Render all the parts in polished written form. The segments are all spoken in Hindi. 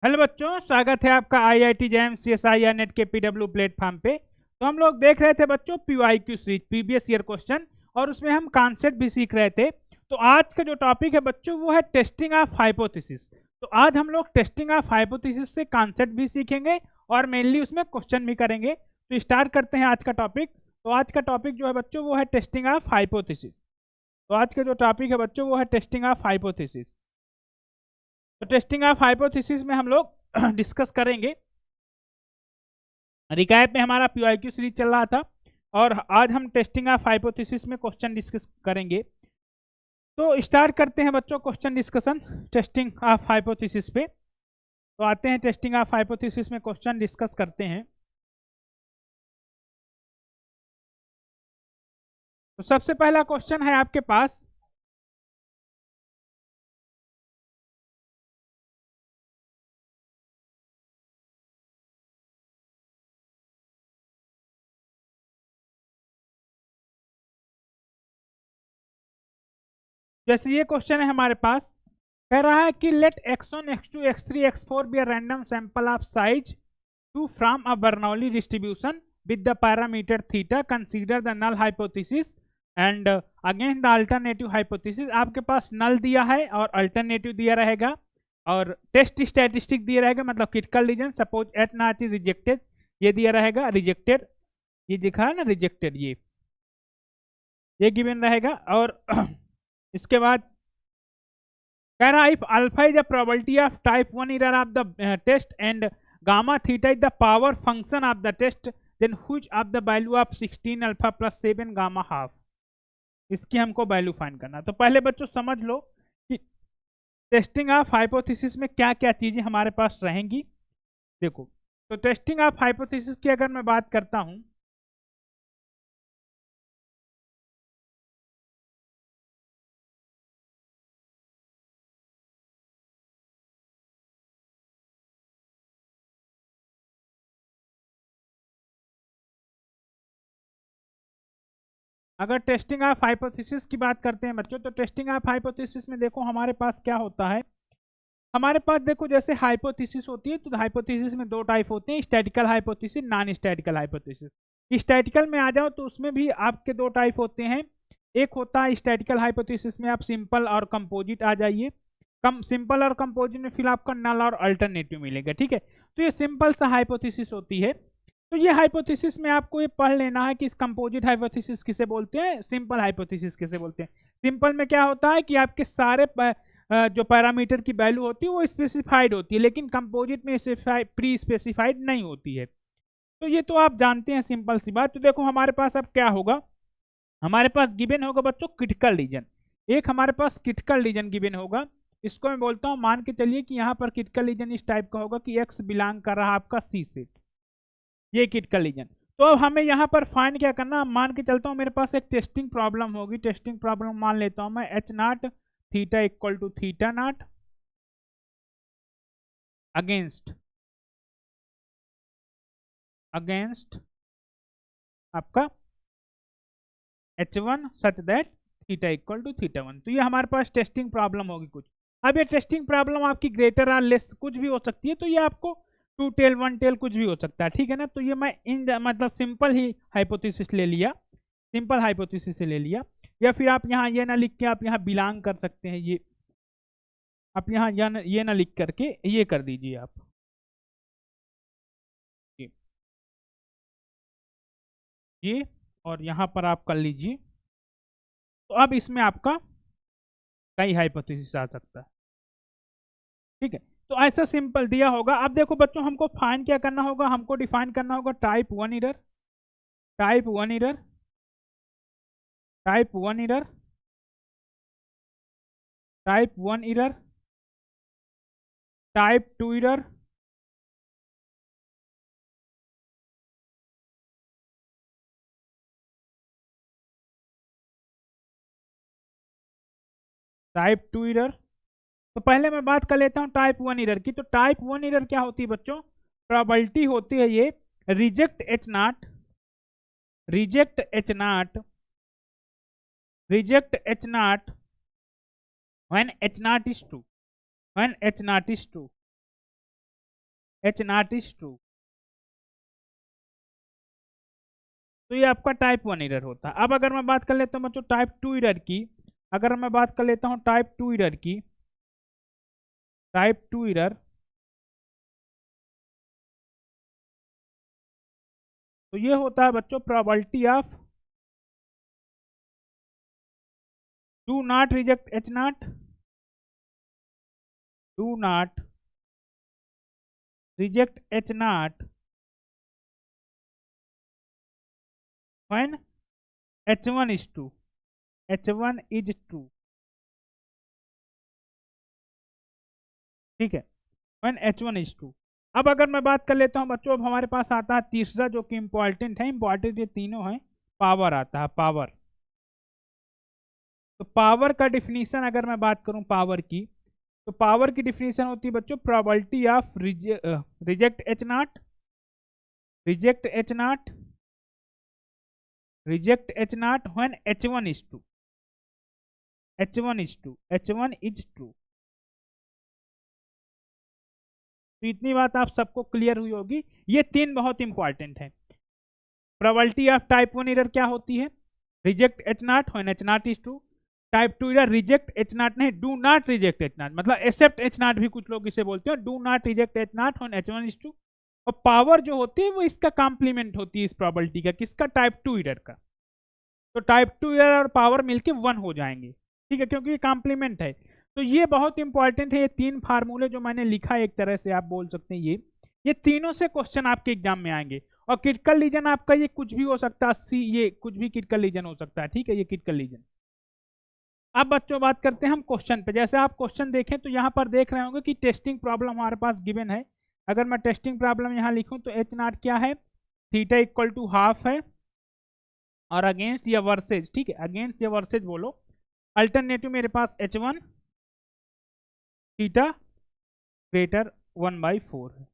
हेलो बच्चों, स्वागत है आपका आईआईटी जैम CSIR नेट के पीडब्ल्यू प्लेटफॉर्म पे। तो हम लोग देख रहे थे बच्चों PYQ series previous year question, और उसमें हम कॉन्सेप्ट भी सीख रहे थे। तो आज का जो टॉपिक है बच्चों वो है टेस्टिंग ऑफ हाइपोथेसिस। तो आज हम लोग टेस्टिंग ऑफ हाइपोथेसिस से कॉन्सेप्ट भी सीखेंगे और मेनली उसमें क्वेश्चन भी करेंगे। तो स्टार्ट करते हैं आज का टॉपिक। तो आज का टॉपिक जो है बच्चों वो है टेस्टिंग ऑफ हाइपोथेसिस। तो आज का जो टॉपिक है बच्चों वो है टेस्टिंग ऑफ हाइपोथेसिस। तो टेस्टिंग ऑफ हाइपोथेसिस में हम लोग डिस्कस करेंगे। रिकैप में हमारा PYQ सीरीज चल रहा था और आज हम टेस्टिंग ऑफ हाइपोथेसिस में क्वेश्चन डिस्कस करेंगे। तो स्टार्ट करते हैं बच्चों question discussion testing of hypothesis पे। तो आते हैं टेस्टिंग ऑफ हाइपोथेसिस में क्वेश्चन डिस्कस करते हैं। तो सबसे पहला क्वेश्चन है आपके पास, जैसे ये क्वेश्चन है हमारे पास, कह रहा है कि let x1 x2 x3 x4 be a random sample of size 2 from a Bernoulli distribution with the parameter theta, consider the null hypothesis and against the alternative hypothesis। आपके पास नल दिया है और अल्टरनेटिव दिया रहेगा और टेस्ट स्टैटिस्टिक दिया रहेगा, मतलब critical region. Suppose H naught is rejected, ये दिया रहेगा। रिजेक्टेड ये दिखा है ना, रिजेक्टेड ये गिवन रहेगा। और इसके बाद कह रहा है if alpha is the probability of type 1 error of the test and gamma theta is the power function of the test, then which of the value of 16 alpha plus 7 gamma half. इसकी हमको वैल्यू फाइंड करना। तो पहले बच्चों समझ लो कि टेस्टिंग ऑफ हाइपोथेसिस में क्या क्या चीजें हमारे पास रहेंगी। देखो, तो टेस्टिंग ऑफ हाइपोथेसिस की अगर मैं बात करता हूं, अगर टेस्टिंग ऑफ हाइपोथेसिस की बात करते हैं बच्चों, तो टेस्टिंग ऑफ हाइपोथेसिस में देखो हमारे पास क्या होता है। हमारे पास देखो जैसे हाइपोथेसिस होती है, तो हाइपोथेसिस में दो टाइप होते हैं, statistical hypothesis, non statistical hypothesis. Statistical में आ जाओ तो उसमें भी आपके दो टाइप होते हैं। एक होता है स्टैटिकल हाइपोथेसिस में आप सिंपल और कंपोजिट आ जाइए। कम सिंपल और कंपोजिट में फिर आपका नल और अल्टरनेटिव मिलेगा, ठीक है। तो ये सिंपल सा हाइपोथेसिस होती है। तो ये हाइपोथेसिस में आपको ये पढ़ लेना है कि कंपोजिट हाइपोथेसिस किसे बोलते हैं, सिंपल हाइपोथेसिस किसे बोलते हैं। सिंपल में क्या होता है कि आपके सारे जो पैरामीटर की वैल्यू होती है वो स्पेसिफाइड होती है, लेकिन कंपोजिट में प्री स्पेसिफाइड नहीं होती है। तो ये तो आप जानते हैं, सिंपल सी बात। तो देखो हमारे पास अब क्या होगा, हमारे पास गिवन होगा बच्चों क्रिटिकल रीजन। एक हमारे पास क्रिटिकल रीजन गिवन होगा। इसको मैं बोलता हूँ, मान के चलिए कि यहाँ पर क्रिटिकल रीजन इस टाइप का होगा कि एक्स बिलोंग कर रहा आपका सी से, ये क्रिटिकल रीजन। तो अब हमें यहाँ पर फाइंड क्या करना, मान के चलता हूँ मेरे पास एक टेस्टिंग प्रॉब्लम होगी। टेस्टिंग प्रॉब्लम मान लेता हूँ मैं H naught theta equal to theta naught against against आपका H1 such that theta equal to theta one. तो ये हमारे पास टेस्टिंग प्रॉब्लम होगी कुछ। अब ये टेस्टिंग प्रॉब्लम आपकी ग्रेटर और लेस कुछ भी हो सकती है, तो ये आपको टू टेल वन टेल कुछ भी हो सकता है, ठीक है ना। तो ये मैं मतलब सिंपल ही हाइपोथेसिस ले लिया, सिंपल हाइपोथेसिस से ले लिया। या फिर आप यहाँ ये ना लिख के आप यहाँ बिलोंग कर सकते हैं, ये आप यहाँ ये ना लिख करके ये कर दीजिए आप ये, और यहाँ पर आप कर लीजिए। तो अब इसमें आपका कई हाइपोथेसिस आ सकता है, ठीक है। तो ऐसा सिंपल दिया होगा। अब देखो बच्चों, हमको फाइंड क्या करना होगा, हमको डिफाइन करना होगा type one error, type one error, type one error, type one error, type two error, type two error. तो पहले मैं बात कर लेता हूं टाइप वन एरर की। तो टाइप वन एरर क्या होती है बच्चों, प्रोबेबिलिटी होती है ये reject H naught, reject H naught, reject H naught when H naught is true, when H naught is true. H naught is true. तो ये आपका टाइप 1 एरर होता है। अब अगर मैं बात कर लेता हूँ बच्चों टाइप 2 एरर की, अगर मैं बात कर लेता हूँ टाइप 2 एरर की, टाइप 2 एरर, तो ये होता है बच्चों probability of do not reject H not, do not reject H naught when H1 is true, H1 is true, ठीक है, व्हेन H1 is true। अब अगर मैं बात कर लेता हूं बच्चों, अब हमारे पास आता है तीसरा जो कि इंपॉर्टेंट है, इंपॉर्टेंट ये तीनों है, पावर आता है, पावर। तो पावर का डिफिनीशन अगर मैं बात करूं पावर की, तो पावर की डिफिनीशन होती है बच्चों probability of reject H naught, reject H naught, reject H naught when H1 is true, H1 is true, H1 is true। तो इतनी बात आप सबको क्लियर हुई होगी। ये तीन बहुत इंपॉर्टेंट है। प्रोबेबिलिटी ऑफ टाइप 1 एरर क्या होती है, reject H naught when H naught is true. Type 2 error reject H naught नहीं, do not reject H naught, मतलब एक्सेप्ट एच नॉट भी कुछ लोग इसे बोलते हैं, do not reject H naught when H1 is true. और पावर जो होती है वो इसका कॉम्प्लीमेंट होती है इस प्रोबेबिलिटी का, किसका, टाइप 2 एरर का। तो टाइप 2 एरर और पावर मिलके 1 हो जाएंगे, ठीक है, क्योंकि ये कॉम्प्लीमेंट है। तो ये बहुत इंपॉर्टेंट है, ये तीन फार्मूले जो मैंने लिखा है, एक तरह से आप बोल सकते हैं ये तीनों से क्वेश्चन आपके एग्जाम में आएंगे। और क्रिटिकल रीजन आपका ये कुछ भी हो सकता है, सी, ये कुछ भी क्रिटिकल रीजन हो सकता है, ठीक है, ये क्रिटिकल रीजन। अब बच्चों बात करते हैं हम क्वेश्चन पे। जैसे आप क्वेश्चन देखें तो यहाँ पर देख रहे होंगे कि टेस्टिंग प्रॉब्लम हमारे पास गिवन है। अगर मैं टेस्टिंग प्रॉब्लम यहाँ लिखूँ तो एच नॉट क्या है, थीटा इक्वल टू हाफ है, और अगेंस्ट या वर्सेज, ठीक है, अगेंस्ट या वर्सेज बोलो। अल्टरनेटिव मेरे पास H1 थीटा ग्रेटर 1/4 है,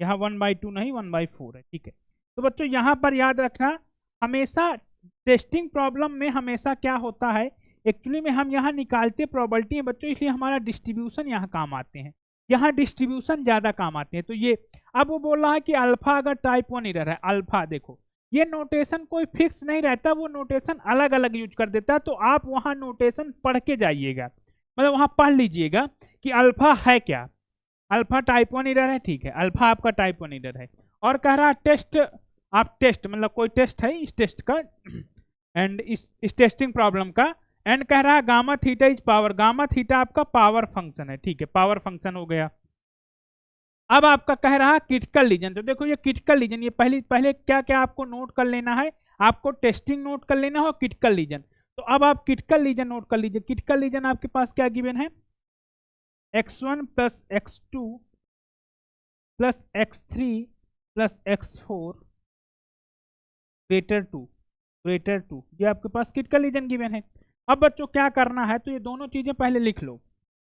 यहाँ 1/2 नहीं 1/4 है, ठीक है। तो बच्चों यहाँ पर याद रखना, हमेशा टेस्टिंग प्रॉब्लम में हमेशा क्या होता है, एक्चुअली में हम यहाँ निकालते प्रोबेबिलिटी है बच्चों, इसलिए हमारा डिस्ट्रीब्यूशन यहाँ काम आते हैं, यहाँ डिस्ट्रीब्यूशन ज़्यादा काम आते हैं। तो ये अब वो बोल रहा है कि अल्फा अगर टाइप 1 एरर है, अल्फा देखो ये नोटेशन कोई फिक्स नहीं रहता, वो नोटेशन अलग अलग यूज कर देता है। तो आप वहाँ नोटेशन पढ़ के जाइएगा, मतलब वहाँ पढ़ लीजिएगा कि अल्फा है क्या, अल्फा टाइप 1 एरर है, ठीक है, अल्फा आपका टाइप 1 एरर है। और कह रहा टेस्ट, आप टेस्ट मतलब कोई टेस्ट है इस टेस्ट का एंड इस टेस्टिंग प्रॉब्लम का, एंड कह रहा है gamma theta is power, gamma theta आपका पावर फंक्शन है, ठीक है, पावर फंक्शन हो गया। अब आपका कह रहा है क्रिटिकल रीजन, तो देखो ये क्रिटिकल रीजन, ये पहले क्या क्या आपको नोट कर लेना है, आपको टेस्टिंग नोट कर लेना हो, क्रिटिकल रीजन। तो अब आप क्रिटिकल रीजन नोट कर लीजिए। क्रिटिकल रीजन आपके पास क्या गिवन है, x1 plus x2 plus x3 plus x4 greater two, ये आपके पास क्रिटिकल रीजन गिवन है। अब बच्चों क्या करना है, तो ये दोनों चीजें पहले लिख लो,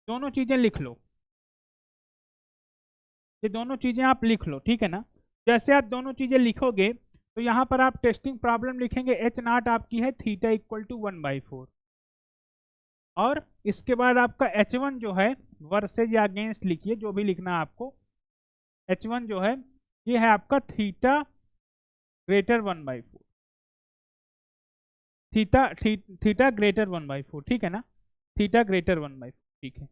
दोनों चीजें लिख लो, ये दोनों चीजें आप लिख लो, ठीक है ना। जैसे आप दोनों चीजें लिखोगे तो यहाँ पर आप टेस्टिंग प्रॉब्लम लिखेंगे, एच नॉट आपकी है थीटा इक्वल टू 1/4, और इसके बाद आपका H1 जो है वर्सेज या अगेंस्ट लिखिए, जो भी लिखना है आपको। H1 जो है ये है आपका थीटा ग्रेटर 1/4, थीटा ग्रेटर 1/4, ठीक है ना, थीटा ग्रेटर 1/4, ठीक है।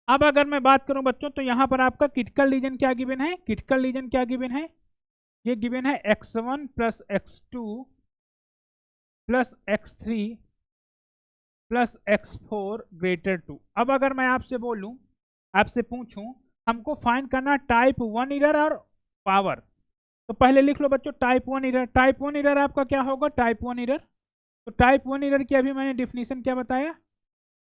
अब अगर मैं बात करूं बच्चों तो यहाँ पर आपका क्रिटिकल रीजन क्या गिवन है, क्रिटिकल रीजन क्या गिवन है, ये गिवन है x1 plus x2 plus x3 plus x4 greater two. अब अगर मैं आपसे बोलूं, आपसे पूछूं हमको फाइंड करना टाइप 1 एरर और पावर, तो पहले लिख लो बच्चों टाइप 1 एरर। टाइप 1 एरर आपका क्या होगा, टाइप 1 एरर, तो टाइप 1 एरर की अभी मैंने डिफिनीशन क्या बताया,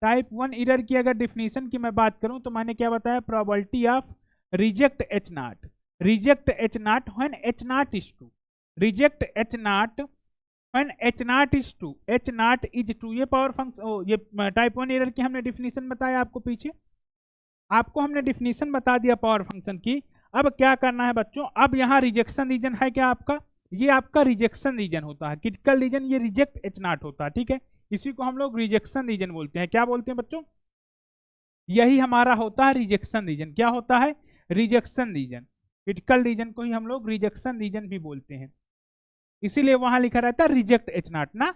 टाइप 1 एरर की अगर डिफिनीशन की मैं बात करूं तो मैंने क्या बताया, probability of reject H naught, reject H naught when H naught is true, reject H naught when H naught is true, H naught is true, ये पावर फंक्शन, ये टाइप 1 एरर की हमने डिफिनीशन बताया आपको पीछे, आपको हमने डिफिनीशन बता दिया पावर फंक्शन की। अब क्या करना है बच्चों, अब यहाँ रिजेक्शन रीजन है क्या आपका, ये आपका रिजेक्शन रीजन होता है, क्रिटिकल रीजन ये रिजेक्ट एच नॉट होता है, ठीक है, इसी को हम लोग रिजेक्शन रीजन बोलते हैं। क्या बोलते हैं बच्चों, यही हमारा होता है रिजेक्शन रीजन। क्या होता है, रिजेक्शन रीजन, क्रिटिकल रीजन को ही हम लोग रिजेक्शन रीजन भी बोलते हैं, इसीलिए वहां लिखा रहता है रिजेक्ट एच नॉट ना,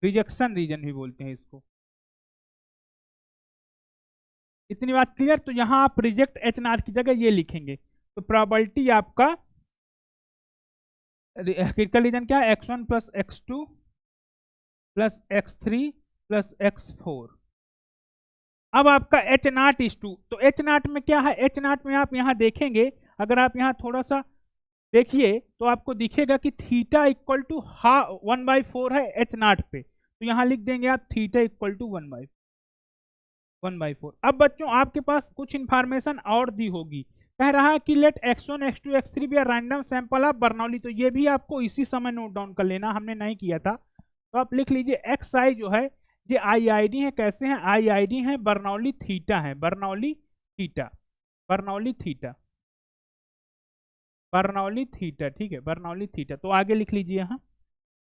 रिजेक्शन रीजन भी बोलते हैं इसको। इतनी बात क्लियर? तो यहां आप रिजेक्ट एच नॉट की जगह ये लिखेंगे, तो प्रोबेबिलिटी आपका क्रिटिकल रीजन क्या है, x1 plus x2 plus x3 plus x4। अब आपका एच नॉट इज टू, तो एच नॉट में क्या है, एच नॉट में आप यहां देखेंगे, अगर आप यहां थोड़ा सा देखिए तो आपको दिखेगा कि थीटा इक्वल टू 1/4 है एच नॉट पे, तो यहां लिख देंगे आप थीटा इक्वल टू 1/4। अब बच्चों आपके पास कुछ इंफॉर्मेशन और दी होगी, कह रहा है कि लेट x1 x2 x3 भी रैंडम सैंपल ऑफ बर्नौली, तो ये भी आपको इसी समय नोट डाउन कर लेना, हमने नहीं किया था, तो आप लिख लीजिए xi जो है ये IID है, कैसे हैं, IID है, बर्नौली थीटा है, Bernoulli theta, Bernoulli theta, Bernoulli theta, ठीक है, बर्नौली थीटा। तो आगे लिख लीजिए यहाँ,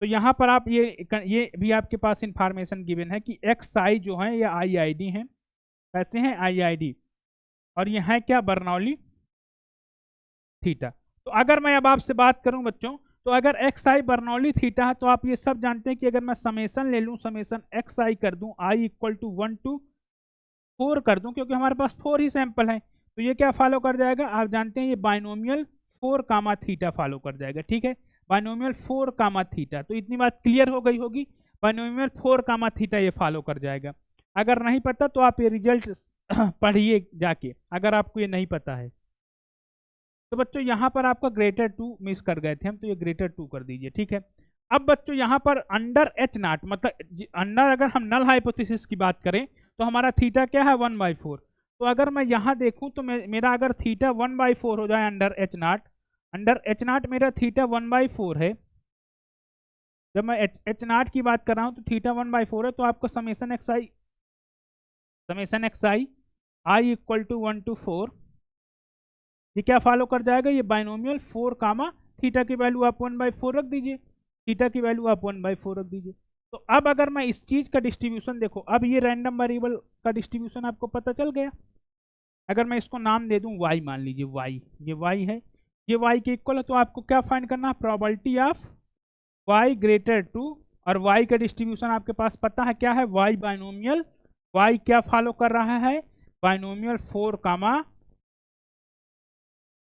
तो यहाँ पर आप ये भी आपके पास इंफॉर्मेशन गिवन है कि xi जो है ये IID है, कैसे हैं IID, और ये है क्या, बर्नौली थीटा। तो अगर मैं अब आपसे बात करूं बच्चों, तो अगर xi बर्नौली थीटा है, तो आप ये सब जानते हैं कि अगर मैं समेसन ले लूं, समेसन xi कर दूं i इक्वल टू 1 to 4 कर दूं, क्योंकि हमारे पास 4 ही सैंपल है, तो ये क्या फॉलो कर जाएगा, आप जानते हैं ये बाइनोमियल 4 कामा थीटा फॉलो कर जाएगा, ठीक है, बाइनोमियल 4 कामा थीटा। तो इतनी बात क्लियर हो गई होगी, बाइनोमियल 4 कामा थीटा ये फॉलो कर जाएगा। अगर नहीं पता तो आप ये रिजल्ट पढ़िए जाके, अगर आपको ये नहीं पता है तो बच्चों यहाँ पर आपका ग्रेटर 2 मिस कर गए थे हम, तो ये ग्रेटर 2 कर दीजिए, ठीक है। अब बच्चों यहाँ पर अंडर एच नॉट, मतलब अंडर अगर हम नल हाइपोथेसिस की बात करें तो हमारा थीटा क्या है 1/4, तो अगर मैं यहाँ देखूँ तो मेरा अगर थीटा 1/4 हो जाए अंडर एच नॉट मेरा थीटा 1/4 है, जब मैं एच नॉट की बात कर रहा हूँ तो थीटा 1/4 है, तो आपका summation X i equal to 1 to 4, ये क्या फॉलो कर जाएगा, ये बाइनोमियल 4 कामा थीटा की वैल्यू आप 1/4 रख दीजिए, थीटा की वैल्यू आप 1/4 रख दीजिए। तो अब अगर मैं इस चीज का डिस्ट्रीब्यूशन देखो, अब ये रैंडम वेरिएबल का डिस्ट्रीब्यूशन आपको पता चल गया। अगर मैं इसको नाम दे दूं y, मान लीजिए y, ये y है, ये y के इक्वल है, तो आपको क्या फाइंड करना है, probability of y greater two, और y का डिस्ट्रीब्यूशन आपके पास पता है क्या है, y बाइनोमियल, y क्या फॉलो कर रहा है, बाइनोमियल 4 कामा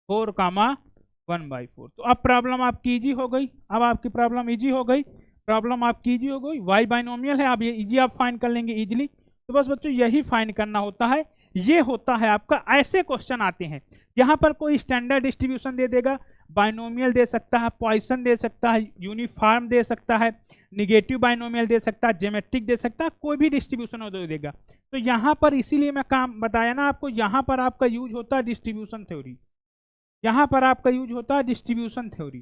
1/4। तो अब प्रॉब्लम आपकी इजी हो गई, अब आपकी प्रॉब्लम इजी हो गई, प्रॉब्लम आपकी इजी हो गई, y बाइनोमियल है, अब ये इजी आप फाइंड कर लेंगे इजीली। तो बस बच्चों यही फाइंड करना होता है, ये होता है आपका, ऐसे क्वेश्चन आते हैं यहाँ पर कोई स्टैंडर्ड डिस्ट्रीब्यूशन दे देगा, बाइनोमियल दे सकता है, पॉइसन दे सकता है, यूनिफॉर्म दे सकता है, निगेटिव बाइनोमियल दे सकता है, ज्योमेट्रिक दे सकता है, कोई भी डिस्ट्रीब्यूशन दे देगा। तो यहाँ पर इसीलिए मैं काम बताया ना आपको, यहाँ पर आपका यूज होता है डिस्ट्रीब्यूशन थ्योरी, यहाँ पर आपका यूज होता है डिस्ट्रीब्यूशन थ्योरी।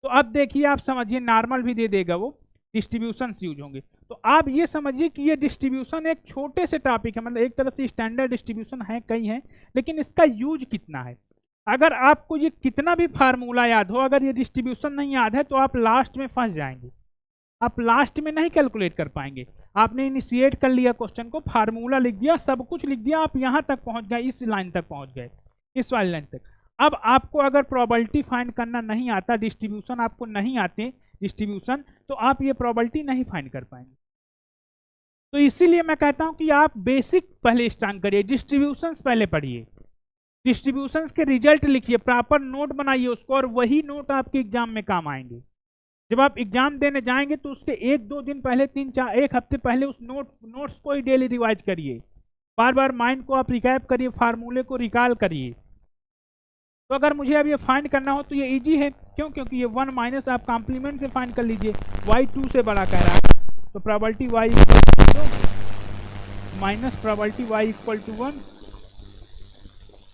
तो अब देखिए आप समझिए, नॉर्मल भी दे देगा वो, डिस्ट्रीब्यूशन यूज होंगे। तो आप ये समझिए कि ये डिस्ट्रीब्यूशन एक छोटे से टॉपिक है, मतलब एक तरह से स्टैंडर्ड डिस्ट्रीब्यूशन है, कई है, लेकिन इसका यूज कितना है। अगर आपको ये कितना भी फार्मूला याद हो, अगर ये डिस्ट्रीब्यूशन नहीं याद है तो आप लास्ट में फंस जाएंगे, आप लास्ट में नहीं कैलकुलेट कर पाएंगे। आपने इनिशिएट कर लिया क्वेश्चन को, फार्मूला लिख दिया, सब कुछ लिख दिया, आप यहाँ तक पहुँच गए, इस लाइन तक पहुँच गए, इस वाली लाइन तक। अब आपको अगर प्रोबेबिलिटी फाइंड करना नहीं आता, डिस्ट्रीब्यूशन आपको नहीं आते डिस्ट्रीब्यूशन, तो आप ये प्रोबेबिलिटी नहीं फाइंड कर पाएंगे। तो इसीलिए मैं कहता हूं कि आप बेसिक पहले स्टार्ट करिए, डिस्ट्रीब्यूशंस पहले पढ़िए, डिस्ट्रीब्यूशंस के रिजल्ट लिखिए, प्रॉपर नोट बनाइए उसको, और वही नोट आपके एग्जाम में काम आएंगे। जब आप एग्जाम देने जाएंगे तो उसके 1-2 दिन पहले, 3-4 एक हफ्ते पहले उस नोट्स को ही डेली रिवाइज करिए, बार बार माइंड को आप रिकैप करिए, फार्मूले को रिकॉल करिए। तो अगर मुझे अब ये फाइंड करना हो तो ये इजी है, क्यों, क्योंकि ये 1 माइनस आप कॉम्प्लीमेंट से फाइंड कर लीजिए, y 2 से बड़ा कह रहा है, तो probability y equal to minus probability y equal to 1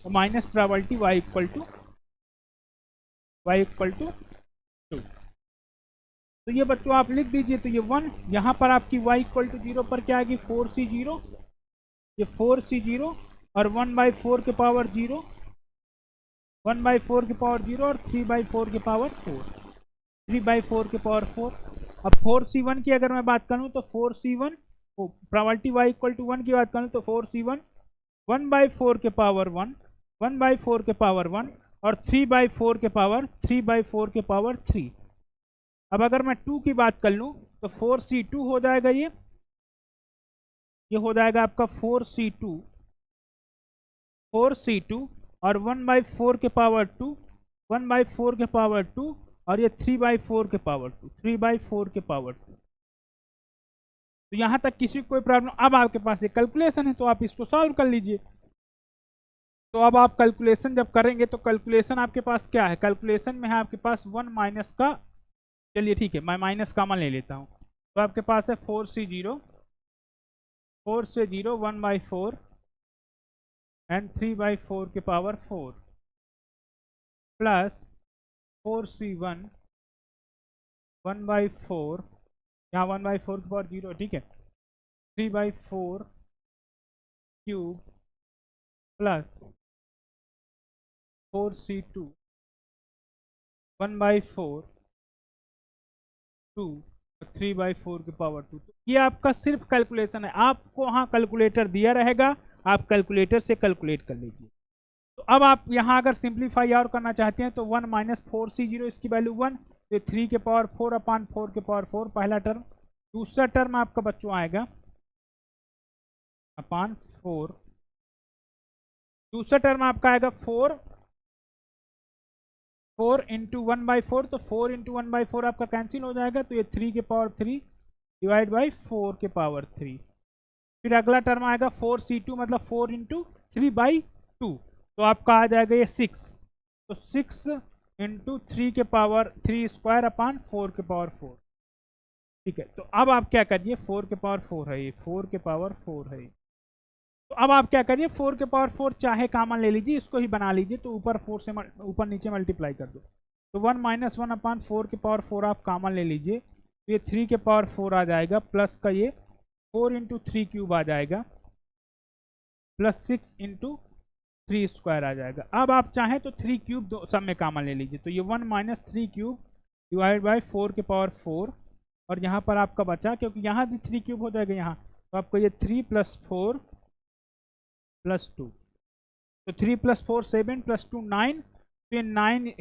और minus probability y equal to 2। तो ये बच्चों आप लिख दीजिए, तो ये 1, यहाँ पर आपकी y इक्वल टू 0 पर क्या आएगी, 4c0, ये 4c0 और 1/4 के पावर 0, 1/4 के पावर 0 और 3/4 के पावर 4, 3/4 के पावर 4। अब 4c1 की अगर मैं बात करूं तो 4c1, probability y equal to 1 की बात करूं तो 4c1 1/4 के पावर 1 1/4 के पावर 1 और 3/4 के पावर 3/4 के पावर 3। अब अगर मैं 2 की बात कर लूँ तो 4c2 हो जाएगा, ये हो जाएगा आपका 4c2 और 1/4 के पावर 2, 1/4 के पावर 2 और ये 3/4 के पावर 2, 3/4 के पावर 2। तो यहाँ तक किसी को कोई प्रॉब्लम? अब आपके पास ये कैलकुलेशन है तो आप इसको सॉल्व कर लीजिए। तो अब आप कैलकुलेशन जब करेंगे तो कैलकुलेशन आपके पास क्या है? कैलकुलेशन में है आपके पास 1 माइनस का, चलिए ठीक है मैं माइनस कॉमन ले लेता हूँ। तो आपके पास है 4c0, 4 से 0 1/4 एंड 3/4 के पावर 4 प्लस 4c1 1/4, यहाँ 1/4 के पावर 0, ठीक है, 3/4 क्यूब प्लस 4c2 1/4 2 3/4 के पावर 2। तो ये आपका सिर्फ कैलकुलेशन है, आपको वहाँ कैलकुलेटर दिया रहेगा, आप कैलकुलेटर से कैलकुलेट कर लीजिए। तो अब आप यहाँ अगर सिंप्लीफाई और करना चाहते हैं तो 1 माइनस 4c0 इसकी वैल्यू 1, तो 3 के पावर 4 अपान 4 के पावर 4 पहला टर्म। दूसरा टर्म आपका बच्चों आएगा अपान 4, दूसरा टर्म आपका आएगा 4 इंटू 1/4, तो 4 इंटू 1/4 आपका कैंसिल हो जाएगा, तो ये 3 के पावर 3 डिवाइड बाई 4 के पावर 3। फिर अगला टर्म आएगा 4c2 मतलब 4 इंटू 3/2, तो आपका आ जाएगा ये 6, तो 6 इंटू 3 के पावर 3 स्क्वायर अपान 4 के पावर 4। ठीक है, तो अब आप क्या करिए, 4 के पावर 4 है ये, 4 के पावर 4 है ये। तो अब आप क्या करिए, 4 के पावर 4 चाहे कॉमन ले लीजिए, इसको ही बना लीजिए, तो ऊपर 4 से ऊपर नीचे मल्टीप्लाई कर दो, तो 1 माइनस 1 अपान 4 के पावर 4 आप कॉमन ले लीजिए, तो ये 3 के पावर 4 आ जाएगा, प्लस का ये 4 इंटू 3 क्यूब आ जाएगा, प्लस 6 इंटू 3 स्क्वायर आ जाएगा। अब आप चाहें तो 3 क्यूब दो सब में कॉमन ले लीजिए, तो ये 1 माइनस 3 क्यूब डिवाइड बाई 4 के पावर 4, और यहाँ पर आपका बचा, क्योंकि यहाँ भी 3 क्यूब हो जाएगा यहाँ, तो आपको ये 3 प्लस 4 प्लस 2, तो 3 प्लस 4 7 प्लस 2 9, तो ये 9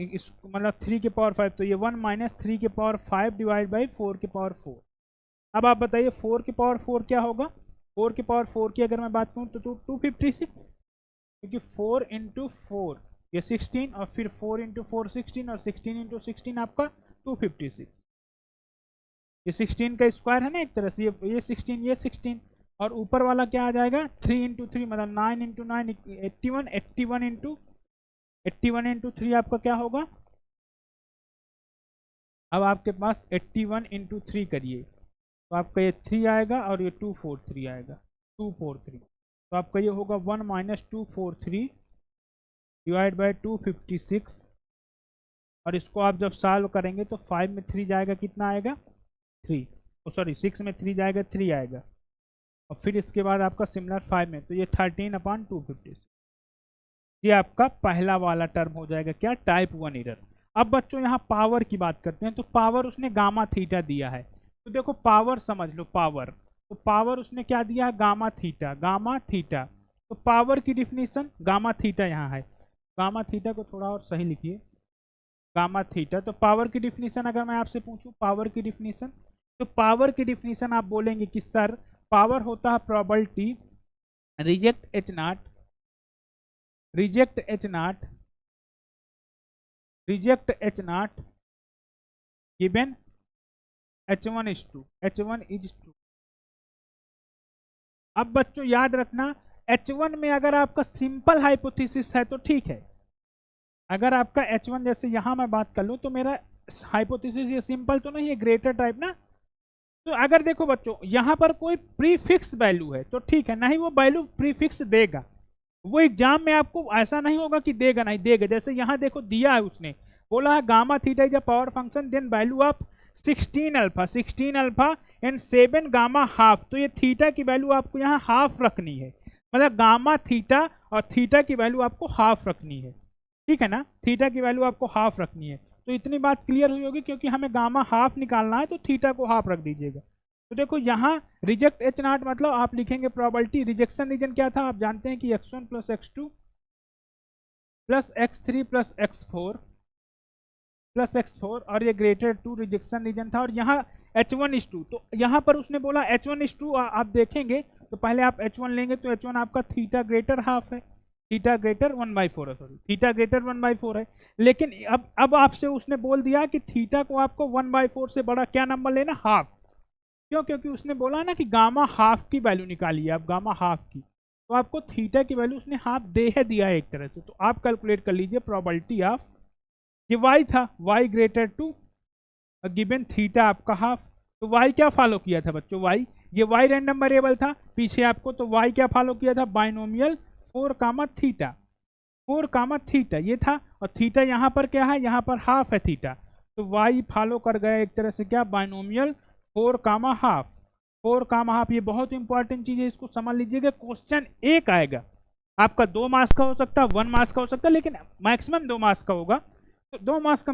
मतलब 3 के पावर 5, तो ये 1 माइनस 3 के पावर 5 डिवाइड बाई 4 के पावर 4। अब आप बताइए 4 के पावर 4 क्या होगा? 4 के पावर 4 की अगर मैं बात करूँ तो 256, क्योंकि 4 इंटू 4 ये 16, और फिर 4 इंटू 4 16, और 16 इंटू 16 आपका 256। ये 16 का स्क्वायर है ना एक तरह से, ये 16 ये 16, और ऊपर वाला क्या आ जाएगा 3 इंटू 3 मतलब 9 इंटू 9 81, 81 इंटू 3 आपका क्या होगा? अब आपके पास 81 इंटू 3 करिए, तो आपका ये 3 आएगा और ये 243 आएगा, 243, तो आपका ये होगा 1 माइनस 243 डिवाइड बाई 256, और इसको आप जब सॉल्व करेंगे तो 5 में 3 जाएगा, कितना आएगा 3, सॉरी 6 में 3 जाएगा 3 आएगा, और फिर इसके बाद आपका सिमिलर 5 में, तो ये 13 अपान 256, ये आपका पहला वाला टर्म हो जाएगा क्या? Type 1 error. अब बच्चों यहाँ पावर की बात करते हैं, तो पावर उसने गामा थीटा दिया है, तो देखो पावर समझ लो, पावर, तो पावर उसने क्या दिया है? गामा थीटा, गामा थीटा, तो पावर की डिफिनीशन गामा थीटा यहाँ है, गामा थीटा को थोड़ा और सही लिखिए, गामा थीटा। तो पावर की डिफिनीशन अगर मैं आपसे पूछूं पावर की डिफिनीशन, तो पावर की डिफिनीशन आप बोलेंगे कि सर पावर होता है probability reject H naught, reject H naught, reject H naught given h1 is 2, h1 is 2। अब बच्चों याद रखना, h1 में अगर आपका सिंपल हाइपोथेसिस है तो ठीक है, अगर आपका h1 जैसे यहाँ मैं बात कर लूँ तो मेरा हाइपोथेसिस ये सिंपल तो नहीं है, ग्रेटर टाइप ना, तो अगर देखो बच्चों यहाँ पर कोई प्रीफिक्स वैल्यू है तो ठीक है, नहीं वो वैल्यू प्रीफिक्स देगा, वो एग्जाम में आपको ऐसा नहीं होगा कि देगा नहीं देगा, जैसे यहाँ देखो दिया है उसने, बोला है gamma theta is a power function then value of 16 alpha and 7 gamma half, तो ये थीटा की वैल्यू आपको यहाँ हाफ रखनी है, मतलब गामा थीटा और थीटा की वैल्यू आपको हाफ रखनी है, ठीक है ना, थीटा की वैल्यू आपको हाफ रखनी है। तो इतनी बात क्लियर हुई होगी, क्योंकि हमें गामा हाफ निकालना है तो थीटा को हाफ रख दीजिएगा। तो देखो यहाँ रिजेक्ट एच नॉट मतलब आप लिखेंगे प्रोबेबिलिटी, रिजेक्शन रीजन क्या था आप जानते हैं कि x1 plus x2 plus x3 plus x4 और ये ग्रेटर टू रिजेक्शन रीजन था, और यहाँ H1:2, तो यहाँ पर उसने बोला H1:2, आप देखेंगे तो पहले आप H1 लेंगे तो H1 आपका थीटा ग्रेटर हाफ है, थीटा ग्रेटर 1/4 है, सॉरी थीटा ग्रेटर 1/4 है। लेकिन अब आपसे उसने बोल दिया कि थीटा को आपको 1/4 से बड़ा क्या नंबर लेना, हाफ। क्यों? क्योंकि उसने बोला ना कि गामा हाफ की वैल्यू निकालिए आप, गामा हाफ की, तो आपको थीटा की वैल्यू उसने हाफ दे है दिया है एक तरह से। तो आप कैलकुलेट कर लीजिए प्रोबेबिलिटी ऑफ, ये y था, y greater two given theta आपका हाफ, तो y क्या फॉलो किया था बच्चों, y, ये y रैंडम वेरिएबल था पीछे आपको, तो y क्या फॉलो किया था, बाइनोमियल 4 थीटा, 4 थीटा ये था, और थीटा यहाँ पर क्या है, यहाँ पर हाफ है थीटा, तो y फॉलो कर गया एक तरह से क्या, बाइनोमियल 4 हाफ। ये बहुत इंपॉर्टेंट चीज है, इसको समझ लीजिएगा। क्वेश्चन एक आएगा आपका 2 मार्क्स का हो सकता है, 1 मार्क्स का हो सकता है, लेकिन मैक्सिमम 2 मार्क्स का होगा, तो 2 मार्क्स का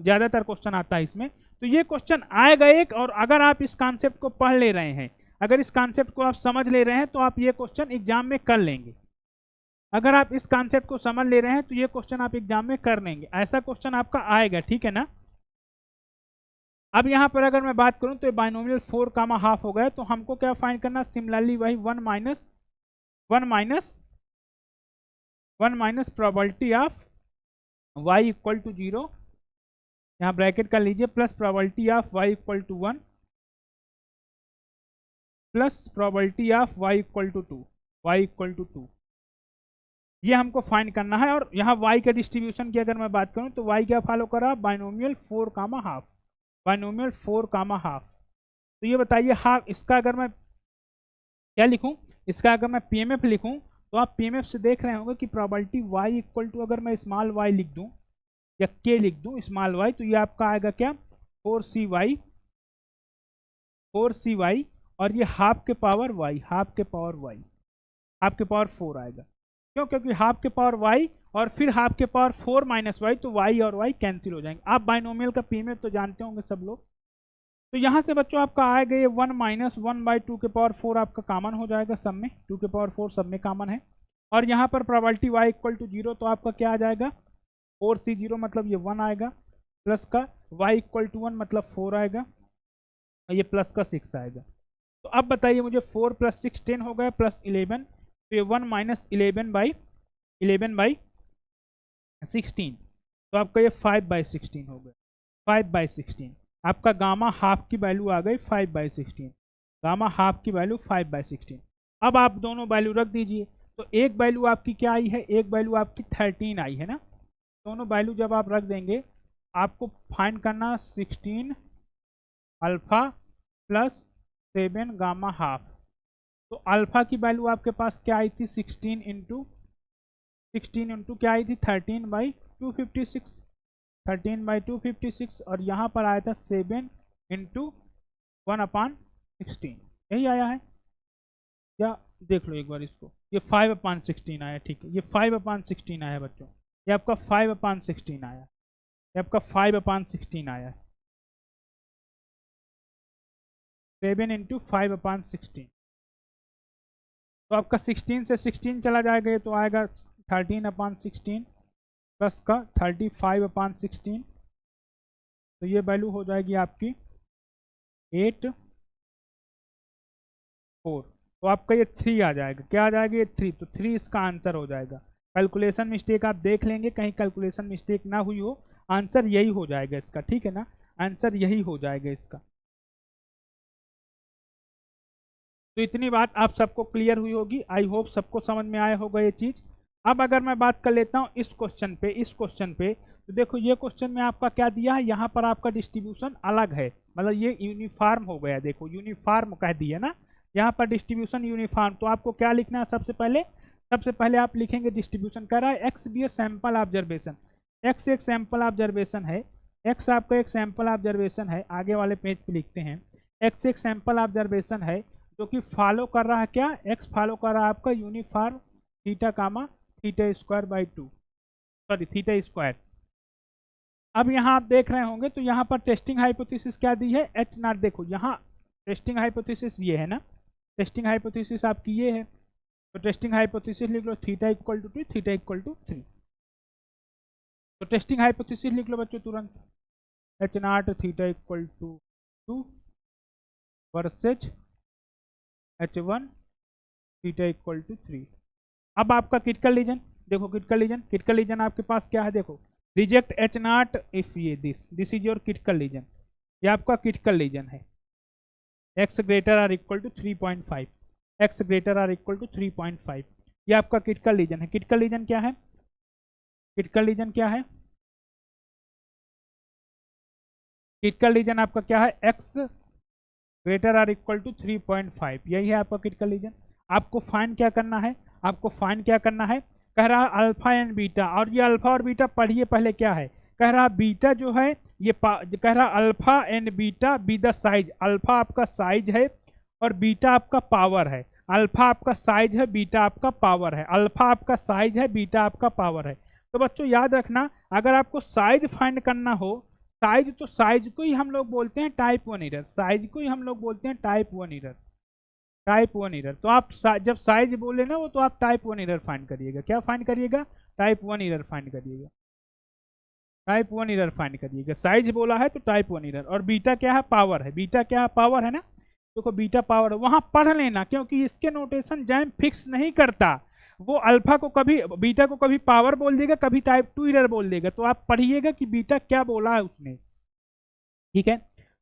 ज्यादातर क्वेश्चन आता है इसमें। तो ये क्वेश्चन आएगा एक, और अगर आप इस कॉन्सेप्ट को पढ़ ले रहे हैं, अगर इस कॉन्सेप्ट को आप समझ ले रहे हैं, तो आप ये क्वेश्चन एग्जाम में कर लेंगे। अगर आप इस कॉन्सेप्ट को समझ ले रहे हैं तो ये क्वेश्चन आप एग्जाम में कर लेंगे, ऐसा क्वेश्चन आपका आएगा, ठीक है ना। अब यहाँ पर अगर मैं बात करूं तो बाइनोमियल 4 हाफ हो गया, तो हमको क्या फाइंड करना, सिमिलरली वही 1 minus probability of y equal to 0, यहाँ ब्रैकेट कर लीजिए, plus probability of y equal to 1 plus probability of y equal to 2, ये हमको फाइंड करना है। और यहाँ y का डिस्ट्रीब्यूशन की अगर मैं बात करूँ तो y क्या फॉलो करा, बाइनोमियल 4 हाफ। तो ये बताइए हाफ, इसका अगर मैं क्या लिखूं, इसका अगर मैं पीएमएफ लिखूं, तो आप पीएमएफ से देख रहे होंगे कि प्रोबेबिलिटी y इक्वल टू, अगर मैं स्मॉल y लिख दूं या k लिख दूं स्मॉल y, तो ये आपका आएगा क्या, 4cy, और ये हाफ के पावर y, हाफ के पावर 4 आएगा। क्यों? क्योंकि हाफ के पावर y और फिर हाफ के पावर 4 माइनस y, तो y और y कैंसिल हो जाएंगे। आप बाइनोमियल का पीएमएफ तो जानते होंगे सब लोग। तो यहाँ से बच्चों आपका आएगा ये 1 माइनस 1/2 के पावर 4 आपका कॉमन हो जाएगा सब में, 2 के पावर 4 सब में कॉमन है। और यहाँ पर प्रोबेबिलिटी y इक्वल टू 0, तो आपका क्या आ जाएगा, 4c0 मतलब ये 1 आएगा, प्लस का y इक्वल टू 1 मतलब 4 आएगा, और ये प्लस का 6 आएगा। तो अब बताइए मुझे 4 + 6 10 हो गया, प्लस 11, तो ये 1 माइनस 11/16, तो आपका ये 5/16 हो गया, 5/16। आपका गामा हाफ की वैल्यू आ गई 5/16, गामा हाफ की वैल्यू 5/16। अब आप दोनों वैल्यू रख दीजिए, तो एक वैल्यू आपकी क्या आई है, एक वैल्यू आपकी 13 आई है ना। दोनों वैल्यू जब आप रख देंगे, आपको फाइंड करना 16 अल्फा प्लस 7 गामा हाफ। तो अल्फा की वैल्यू आपके पास क्या आई थी, 16 इंटू क्या आई थी, 13/256, 13/256, और यहाँ पर आया था 7 इंटू 1/16, यही आया है क्या, देख लो एक बार इसको, ये 5/16 आया, ठीक है, ये 5/16 आया बच्चों, ये आपका 5/16 आया, ये आपका 5/16 आया, 7 इंटू 5/16, तो आपका 16 से 16 चला जाएगा, ये तो आएगा 13/16 प्लस का 35/16, तो ये वैल्यू हो जाएगी आपकी 8 4, तो आपका ये 3 आ जाएगा, क्या आ जाएगा, ये 3, तो 3 इसका आंसर हो जाएगा। कैलकुलेशन मिस्टेक आप देख लेंगे, कहीं कैलकुलेशन मिस्टेक ना हुई हो, आंसर यही हो जाएगा इसका, ठीक है ना, आंसर यही हो जाएगा इसका। तो इतनी बात आप सबको क्लियर हुई होगी, आई होप सबको समझ में आया होगा ये चीज़। अब अगर मैं बात कर लेता हूँ इस क्वेश्चन पे, तो देखो ये क्वेश्चन में आपका क्या दिया है, यहाँ पर आपका डिस्ट्रीब्यूशन अलग है, मतलब ये यूनिफॉर्म हो गया, देखो यूनिफॉर्म कह दिया ना, यहाँ पर डिस्ट्रीब्यूशन यूनिफॉर्म। तो आपको क्या लिखना है, सबसे पहले आप लिखेंगे डिस्ट्रीब्यूशन कह रहा है X be a sample observation, X एक सैंपल ऑब्जर्वेशन है, एक्स आपका एक सैंपल ऑब्जर्वेशन है, आगे वाले पेज पे लिखते हैं, एक्स एक सैंपल ऑब्जर्वेशन है जो कि फॉलो कर रहा है क्या, एक्स फॉलो कर रहा है आपका uniform theta comma theta square by 2, sorry theta square. अब यहाँ आप देख रहे होंगे, तो यहाँ पर टेस्टिंग हाइपोथेसिस क्या दी है, एच नॉट, देखो यहाँ टेस्टिंग हाइपोथेसिस ये है ना, टेस्टिंग हाइपोथेसिस आपकी ये है, तो टेस्टिंग हाइपोथेसिस लिख लो theta equal to 2, theta equal to 3। तो टेस्टिंग हाइपोथेसिस लिख लो बच्चों तुरंत, H naught theta equal to 2 versus H one theta equal to 3। अब आपका क्रिटिकल रीजन देखो, क्रिटिकल रीजन आपके पास क्या है, देखो रिजेक्ट एच नॉट इफ ये this is your critical region, ये आपका क्रिटिकल रीजन है, X greater or equal to 3.5, X greater or equal to 3.5, ये आपका क्रिटिकल रीजन है। क्रिटिकल रीजन क्या है, क्रिटिकल रीजन क्या है, क्रिटिकल रीजन आपका क्या है, X greater or equal to 3.5, यही है आपका क्रिटिकल रीजन। आपको फाइन क्या करना है, आपको फाइन क्या करना है, कह रहा है अल्फा एंड बीटा, और ये अल्फा और बीटा पढ़िए पहले क्या है, कह रहा बीटा जो है ये कह रहा alpha and beta be the size, alpha आपका साइज है और बीटा आपका पावर है, अल्फा आपका साइज है, बीटा आपका पावर है, अल्फा आपका साइज है, बीटा आपका पावर है। तो बच्चों याद रखना, अगर आपको साइज फाइंड करना हो, साइज तो साइज को ही हम लोग बोलते हैं टाइप 1 एरर, साइज को ही हम लोग बोलते हैं टाइप 1 एरर, टाइप 1 एरर। तो आप जब साइज बोले ना वो, तो आप टाइप 1 एरर फाइंड करिएगा, क्या फाइंड करिएगा, टाइप 1 एरर फाइंड करिएगा, टाइप 1 एरर फाइंड करिएगा। साइज बोला है तो टाइप 1 एरर, और बीटा क्या है, पावर है, बीटा क्या है, पावर है ना, देखो बीटा पावर है, वहां पढ़ लेना, क्योंकि इसके नोटेशन जैम फिक्स नहीं करता, वो अल्फा को कभी बीटा को कभी पावर बोल देगा, कभी टाइप 2 एरर बोल देगा, तो आप पढ़िएगा कि बीटा क्या बोला है उसने, ठीक है।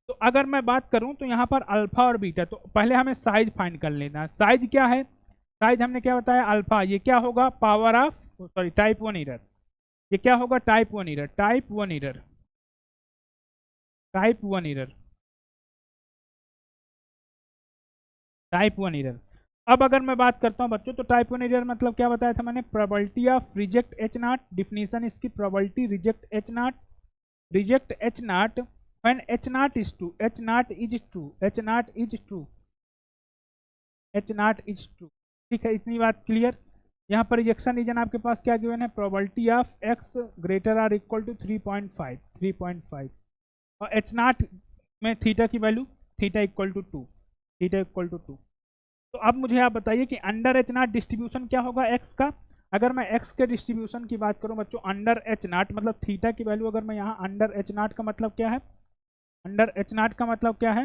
तो अगर मैं बात करूं तो यहाँ पर अल्फा और बीटा, तो पहले हमें साइज फाइंड कर लेना है। साइज क्या है, साइज हमने क्या बताया, अल्फा, ये क्या होगा, power of, sorry type 1 error, ये क्या होगा, type 1 error, type 1 error, type 1 error, type 1 error. अब अगर मैं बात करता हूं बच्चों, तो टाइप 1 एरर मतलब क्या बताया था मैंने, probability of reject H naught, definition इसकी, probability reject H naught, reject H naught when h naught is true, h naught is true, h naught is true, h naught is true, ठीक है, इतनी बात क्लियर। यहाँ पर रिजेक्शन रीजन आपके पास क्या गिवन है, probability of x greater or equal to 3.5, 3.5, और h नॉट में थीटा की वैल्यू, theta equal to 2, theta equal to 2। तो अब मुझे आप बताइए कि अंडर एच नॉट डिस्ट्रीब्यूशन क्या होगा x का, अगर मैं x के डिस्ट्रीब्यूशन की बात करूं बच्चों, अंडर एच नॉट मतलब थीटा की वैल्यू, अगर मैं यहाँ अंडर एच नॉट का मतलब क्या है, अंडर एच नॉट का मतलब क्या है,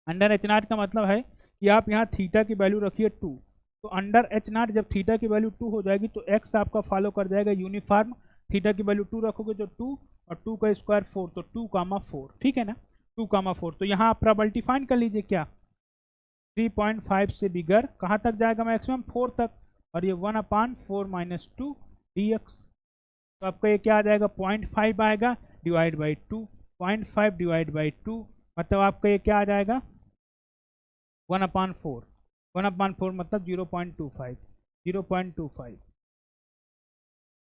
अंडर एच नॉट का मतलब है कि आप यहाँ थीटा की वैल्यू रखिए 2, तो अंडर एच नॉट जब थीटा की वैल्यू 2 हो जाएगी तो एक्स आपका फॉलो कर जाएगा यूनिफॉर्म, थीटा की वैल्यू 2 रखोगे तो 2 और 2 का स्क्वायर 4, तो 2,4, ठीक है ना, 2,4। तो यहाँ आप प्रोबेबिलिटी फाइंड कर लीजिए, क्या 3.5 से बिगर कहाँ तक जाएगा मैक्सिमम, 4 तक, और ये 1/4 - 2 dx, तो आपका ये क्या आ जाएगा, 0.5 आएगा डिवाइड बाई 2, 0.5 डिवाइड बाई 2 मतलब आपका ये क्या आ जाएगा, 1/4, 1/4 मतलब 0.25, 0.25,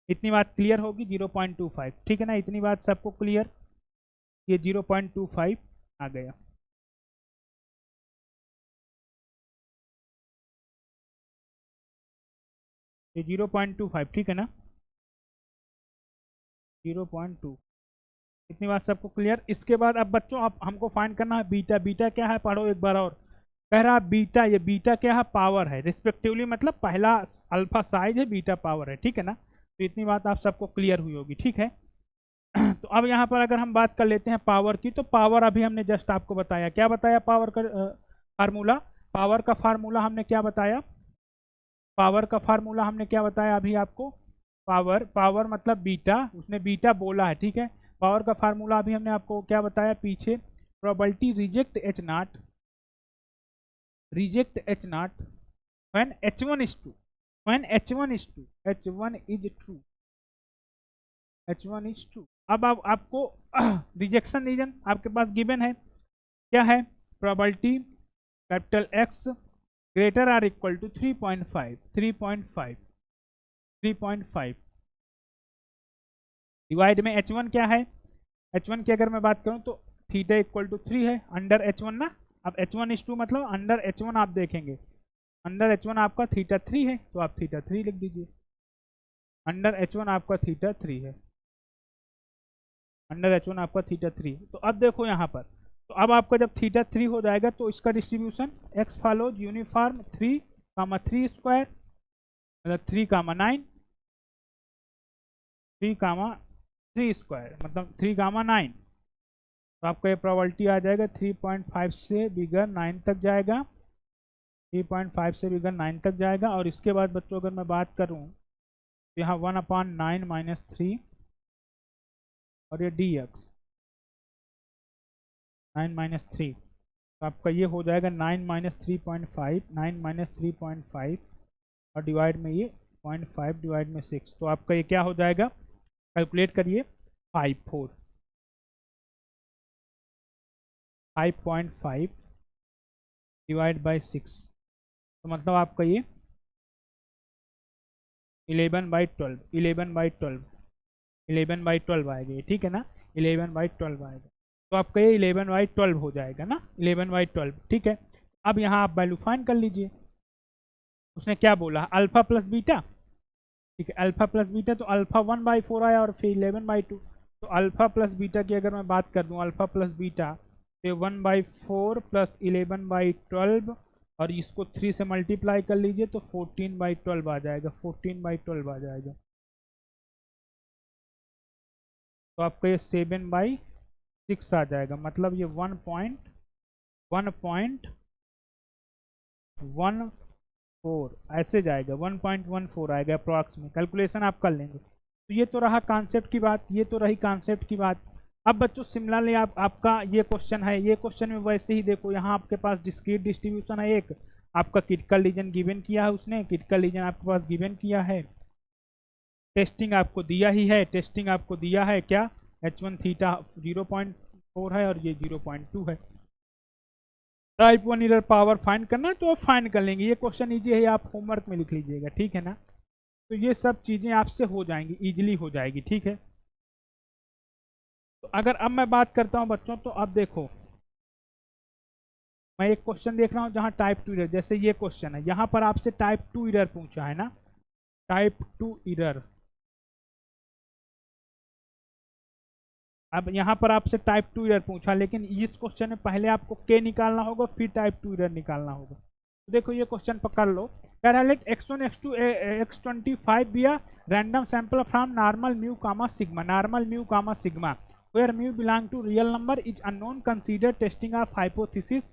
इतनी बात क्लियर होगी, 0.25, ठीक है ना, इतनी बात सबको क्लियर, ये 0.25 आ गया। ये 0.25, ठीक है ना, 0.2, इतनी बात सबको क्लियर। इसके बाद अब बच्चों आप हमको फाइंड करना है बीटा, बीटा क्या है, पढ़ो एक बार और, कह रहा बीटा, ये बीटा क्या है, पावर है रिस्पेक्टिवली, मतलब पहला अल्फा साइज है, बीटा पावर है, ठीक है ना, तो इतनी बात आप सबको क्लियर हुई होगी, ठीक है। तो अब यहाँ पर अगर हम बात कर लेते हैं पावर की, तो पावर अभी हमने जस्ट आपको बताया, क्या बताया, पावर का फार्मूला, पावर का फार्मूला हमने क्या बताया, पावर का फार्मूला हमने क्या बताया अभी आपको, पावर, पावर मतलब बीटा, उसने बीटा बोला है, ठीक है। पावर का फार्मूला अभी हमने आपको क्या बताया पीछे, probability reject H naught, reject H naught when h1 is true, when h1 is true, h1 is true, h1 is true। अब आपको रिजेक्शन रीजन आपके पास गिवन है, क्या है, probability capital X greater or equal to 3.5, 3.5, 3.5 divide में h1 क्या है, h1 की अगर मैं बात करूं तो थीटा इक्वल टू 3 है, अंडर h1 ना, अब h1 is 2 मतलब अंडर h1 आप देखेंगे, अंडर h1 आपका थीटा 3 है, तो आप थीटा 3 लिख दीजिए, अंडर h1 आपका थीटा 3 है, अंडर h1 आपका थीटा 3। तो अब देखो यहाँ पर, तो अब आपका जब थीटा 3 हो जाएगा तो इसका distribution x follows uniform 3, 3 square मतलब 3, 9, 3, 3 स्क्वायर मतलब 3 गामा 9। तो आपका ये प्रोबेबिलिटी आ जाएगा 3.5 से बिगर 9 तक जाएगा, 3.5 से बिगर 9 तक जाएगा। और इसके बाद बच्चों अगर मैं बात करूँ तो यहाँ 1/9 माइनस 3 और ये dx 9 माइनस 3, तो आपका ये हो जाएगा 9 माइनस 3.5, 9 माइनस 3.5 और डिवाइड में ये 0.5 डिवाइड में 6, तो आपका ये क्या हो जाएगा, कैलकुलेट करिए 5.5 डिवाइड बाई 6, तो मतलब आपका ये 11/12 11/12 आएगा ये, ठीक है ना, 11/12 आएगा। तो आपका ये 11/12 हो जाएगा ना, 11/12, ठीक है। अब यहाँ आप वैल्यू फाइंड कर लीजिए। उसने क्या बोला, अल्फा प्लस बीटा, ठीक है, अल्फा प्लस बीटा, तो अल्फा 1/4 आया और फिर 11/2। तो अल्फा प्लस बीटा की अगर मैं बात कर दूँ, अल्फा प्लस बीटा तो 1/4 प्लस 11/12 और इसको 3 से मल्टीप्लाई कर लीजिए तो 14/12 आ जाएगा, 14/12 आ जाएगा। तो आपका ये 7/6 आ जाएगा, मतलब ये 1.14 ऐसे जाएगा, 1.14 आएगा अप्रॉक्स में, कैलकुलेशन आप कर लेंगे। तो ये तो रहा कॉन्सेप्ट की बात, ये तो रही कॉन्सेप्ट की बात। अब बच्चों सिमिलरली आपका ये क्वेश्चन है, ये क्वेश्चन में वैसे ही देखो, यहाँ आपके पास डिस्क्रीट डिस्ट्रीब्यूशन है, एक आपका क्रिटिकल रीजन गिवन किया है उसने, क्रिटिकल रीजन आपके पास गिवन किया है, टेस्टिंग आपको दिया ही है, टेस्टिंग आपको दिया है क्या, h1 थीटा 0.4 है और ये 0.2 है। टाइप 1 एरर पावर फाइंड करना है तो आप फाइंड कर लेंगे, ये क्वेश्चन ईजी है, आप होमवर्क में लिख लीजिएगा, ठीक है ना। तो ये सब चीज़ें आपसे हो जाएंगी, ईजिली हो जाएगी, ठीक है। तो अगर अब मैं बात करता हूँ बच्चों, तो अब देखो मैं एक क्वेश्चन देख रहा हूँ जहाँ टाइप 2 एरर, जैसे ये क्वेश्चन है, यहाँ पर आपसे टाइप 2 एरर पूछा है ना, टाइप 2 एरर। अब यहाँ पर आपसे टाइप 2 एरर पूछा, लेकिन इस क्वेश्चन में पहले आपको के निकालना होगा, फिर टाइप 2 एरर निकालना होगा। तो देखो ये क्वेश्चन पकड़ लो, कह रहा है let x1 x2 x25 be a random sample from normal mu comma sigma, normal mu comma sigma where mu belong to real number is unknown, consider testing of hypothesis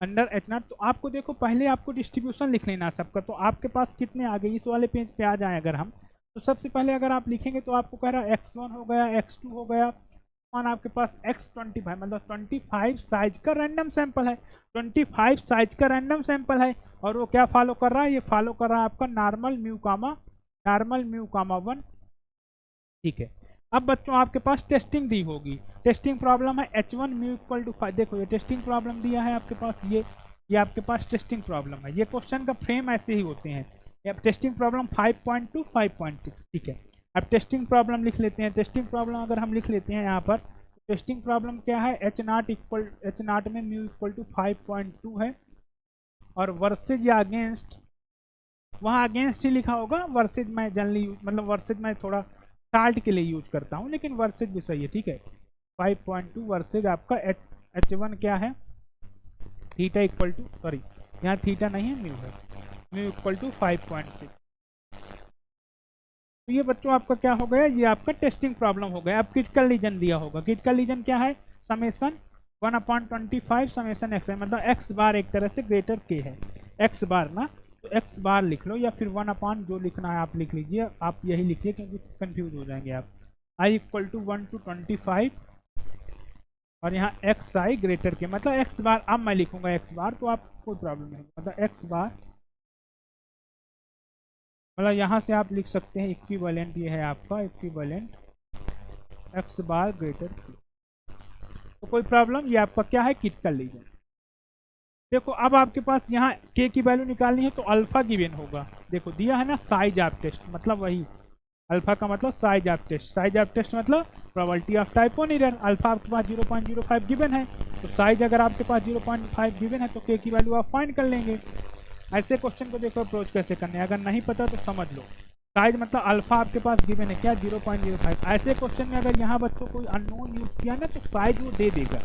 under h0। तो आपको देखो पहले आपको डिस्ट्रीब्यूशन लिख लेना सबका। तो आपके पास कितने आ गए, इस वाले पेज पे आ जाए अगर हम, तो सबसे पहले अगर आप लिखेंगे तो आपको कह रहा है x1 हो गया, x2 हो गया, और आपके पास x25 मतलब 25 साइज का रैंडम सैंपल है, 25 साइज का रैंडम सैंपल है। और वो क्या फॉलो कर रहा है, ये फॉलो कर रहा है आपका नॉर्मल म्यू कामा 1, ठीक है। अब बच्चों आपके पास टेस्टिंग दी होगी, टेस्टिंग प्रॉब्लम है h1 म्यू इक्वल टू 5, देखो ये टेस्टिंग प्रॉब्लम दिया है आपके पास, ये आपके पास टेस्टिंग प्रॉब्लम है, ये क्वेश्चन का फ्रेम ऐसे ही होते हैं। अब टेस्टिंग प्रॉब्लम 5.2 5.6, ठीक है। अब टेस्टिंग प्रॉब्लम लिख लेते हैं, टेस्टिंग प्रॉब्लम अगर हम लिख लेते हैं यहाँ पर, टेस्टिंग प्रॉब्लम क्या है, h0 में म्यू इक्वल टू 5.2 है, और वर्सेज या अगेंस्ट, वहाँ अगेंस्ट ही लिखा होगा, वर्सेज मैं जनरली मतलब वर्सेज मैं थोड़ा चार्ट के लिए यूज करता हूँ, लेकिन वर्सेज भी सही है, ठीक है। 5.2 वर्सेज आपका h1 क्या है, थीटा इक्वल टू, सॉरी यहाँ थीटा नहीं है, म्यू है, म्यू इक्वल टू 5.6। तो ये बच्चों आपका क्या हो गया, ये आपका टेस्टिंग प्रॉब्लम हो गया। अब क्रिटिकल रीजन दिया होगा, क्रिटिकल रीजन क्या है, समेसन 1/25 समेसन एक्स है, मतलब एक्स बार एक तरह से ग्रेटर के है, एक्स बार ना, तो एक्स बार लिख लो, या फिर 1 जो लिखना है आप लिख लीजिए, आप यही लिखिए क्योंकि कंफ्यूज हो जाएंगे आप। आई इक्वल टू 1 to 25 और यहाँ एक्स आई ग्रेटर के, मतलब एक्स बार, अब मैं लिखूंगा एक्स बार तो आप कोई प्रॉब्लम नहीं, मतलब एक्स बार, मतलब यहाँ से आप लिख सकते हैं इक्विवेलेंट, ये है आपका इक्विवेलेंट एक्स बार ग्रेटर के, तो कोई प्रॉब्लम, ये आपका क्या है, क्रिटिकल रीजन। देखो अब आपके पास यहाँ के की वैल्यू निकालनी है तो अल्फा गिवन होगा, देखो दिया है ना साइज ऑफ टेस्ट, मतलब वही अल्फा का मतलब size of test, size of test मतलब probability of type 1 error. Alpha आपके पास 0.05 गिवन है, तो साइज अगर आपके पास 0.5 गिवन है तो के की वैल्यू आप फाइंड कर लेंगे। ऐसे क्वेश्चन को देखो अप्रोच कैसे करने, अगर नहीं पता तो समझ लो, साइज मतलब अल्फा आपके पास गिवन है क्या, 0.05। ऐसे क्वेश्चन में अगर यहाँ बच्चों कोई अननोन यूज किया ना तो साइज वो दे देगा,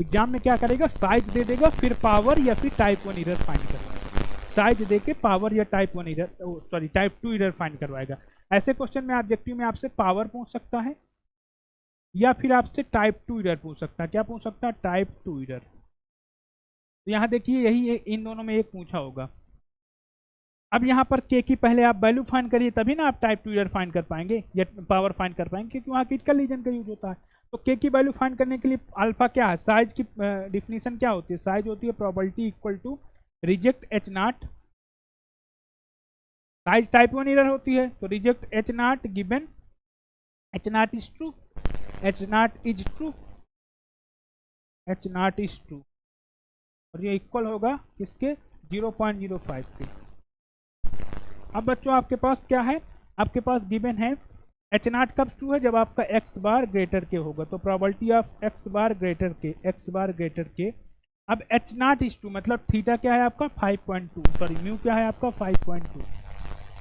एग्जाम में क्या करेगा, साइज दे देगा, फिर पावर या फिर टाइप 1 एरर फाइंड करवाएगा, साइज दे के पावर या type 1 error, sorry type 2 error find करवाएगा। ऐसे क्वेश्चन में ऑब्जेक्टिव में आपसे पावर पूछ सकता है, या फिर आपसे टाइप 2 एरर पूछ सकता है। क्या पूछ सकता है? Type 2 error. तो यहाँ देखिए यही इन दोनों में एक पूछा होगा। अब यहाँ पर के की पहले आप वैल्यू फाइंड करिए, तभी ना आप टाइप 2 एरर फाइंड कर पाएंगे या पावर फाइंड कर पाएंगे, क्योंकि वहाँ क्रिटिकल रीजन का यूज होता है। तो के की वैल्यू फाइंड करने के लिए अल्फा क्या है? साइज की डिफिनीशन क्या होती है? साइज होती है probability equal to reject H naught. Size type 1 error होती है, तो reject H naught given H naught is true, H naught is true, H naught is true, और ये इक्वल होगा किसके? 0.05 के। अब बच्चों आपके पास क्या है? आपके पास गिवन है एच नॉट कब ट्रू है? जब आपका एक्स बार ग्रेटर के होगा। तो probability of x bar greater के, एक्स बार ग्रेटर के। अब एच नॉट इज ट्रू मतलब थीटा क्या है आपका? 5.2, सॉरी म्यू क्या है आपका? 5.2।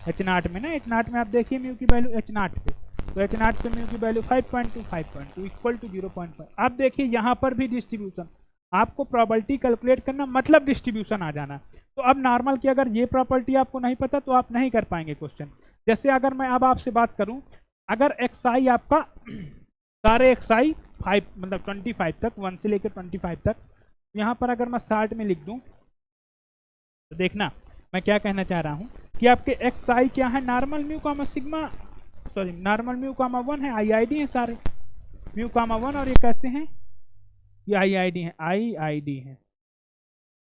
एच नॉट में ना, एच नॉट में आप देखिए म्यू की वैल्यू एच नॉट पे, तो एच नॉट पे म्यू की वैल्यू 5.2 इक्वल टू 0.5। अब देखिए यहाँ पर भी डिस्ट्रीब्यूशन, आपको प्रॉपर्टी कैलकुलेट करना मतलब डिस्ट्रीब्यूशन आ जाना। तो अब नॉर्मल की अगर ये प्रॉपर्टी आपको नहीं पता तो आप नहीं कर पाएंगे क्वेश्चन। जैसे अगर मैं अब आपसे बात करूं, अगर एक्स आई आपका सारे एक्स आई 5 मतलब 25 तक, 1 से लेकर 25 तक, यहाँ पर अगर मैं 60 में लिख दूं तो देखना मैं क्या कहना चाह रहा हूँ कि आपके एक्स आई क्या है? Normal mu comma sigma, sorry normal mu कामा 1 है, आई आई डी है सारे म्यू कामा 1, और ये कैसे हैं? ये आई आई डी है, आई आई डी है।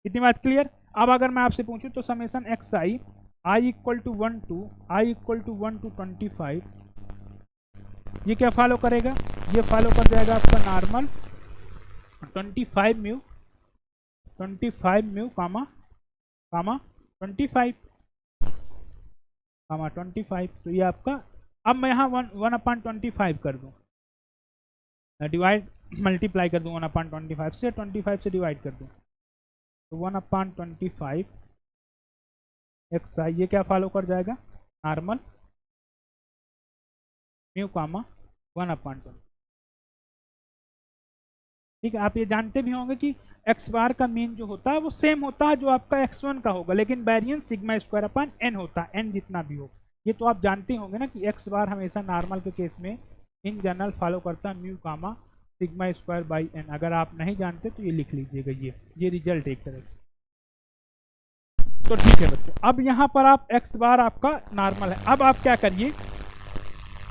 इतनी बात क्लियर? अब अगर मैं आपसे पूछूं तो summation X i i equal to 1 to i equal to 1 to 25, ये क्या फॉलो करेगा? ये फॉलो कर जाएगा आपका नॉर्मल 25 म्यू, 25 म्यू कामा कामा 25 कामा 25। तो ये आपका, अब मैं यहाँ 1/25 कर दूँ, डिवाइड मल्टीप्लाई कर दूँ 1/25 से, 25 से डिवाइड कर दूँ, तो 1/25 एक्स आई, ये क्या फॉलो कर जाएगा? नॉर्मल म्यू कामा 1/20। ठीक है, आप ये जानते भी होंगे कि एक्स बार का मीन जो होता है वो सेम होता है जो आपका x1 का होगा, लेकिन variance sigma square upon n होता है, n जितना भी हो। ये तो आप जानते होंगे ना कि एक्स बार हमेशा नॉर्मल के केस में इन जनरल फॉलो करता है mu comma sigma square by n। अगर आप नहीं जानते तो ये लिख लीजिएगा, ये रिजल्ट एक तरह से। तो ठीक है बच्चों, अब यहाँ पर आप एक्स बार आपका नॉर्मल है। अब आप क्या करिए,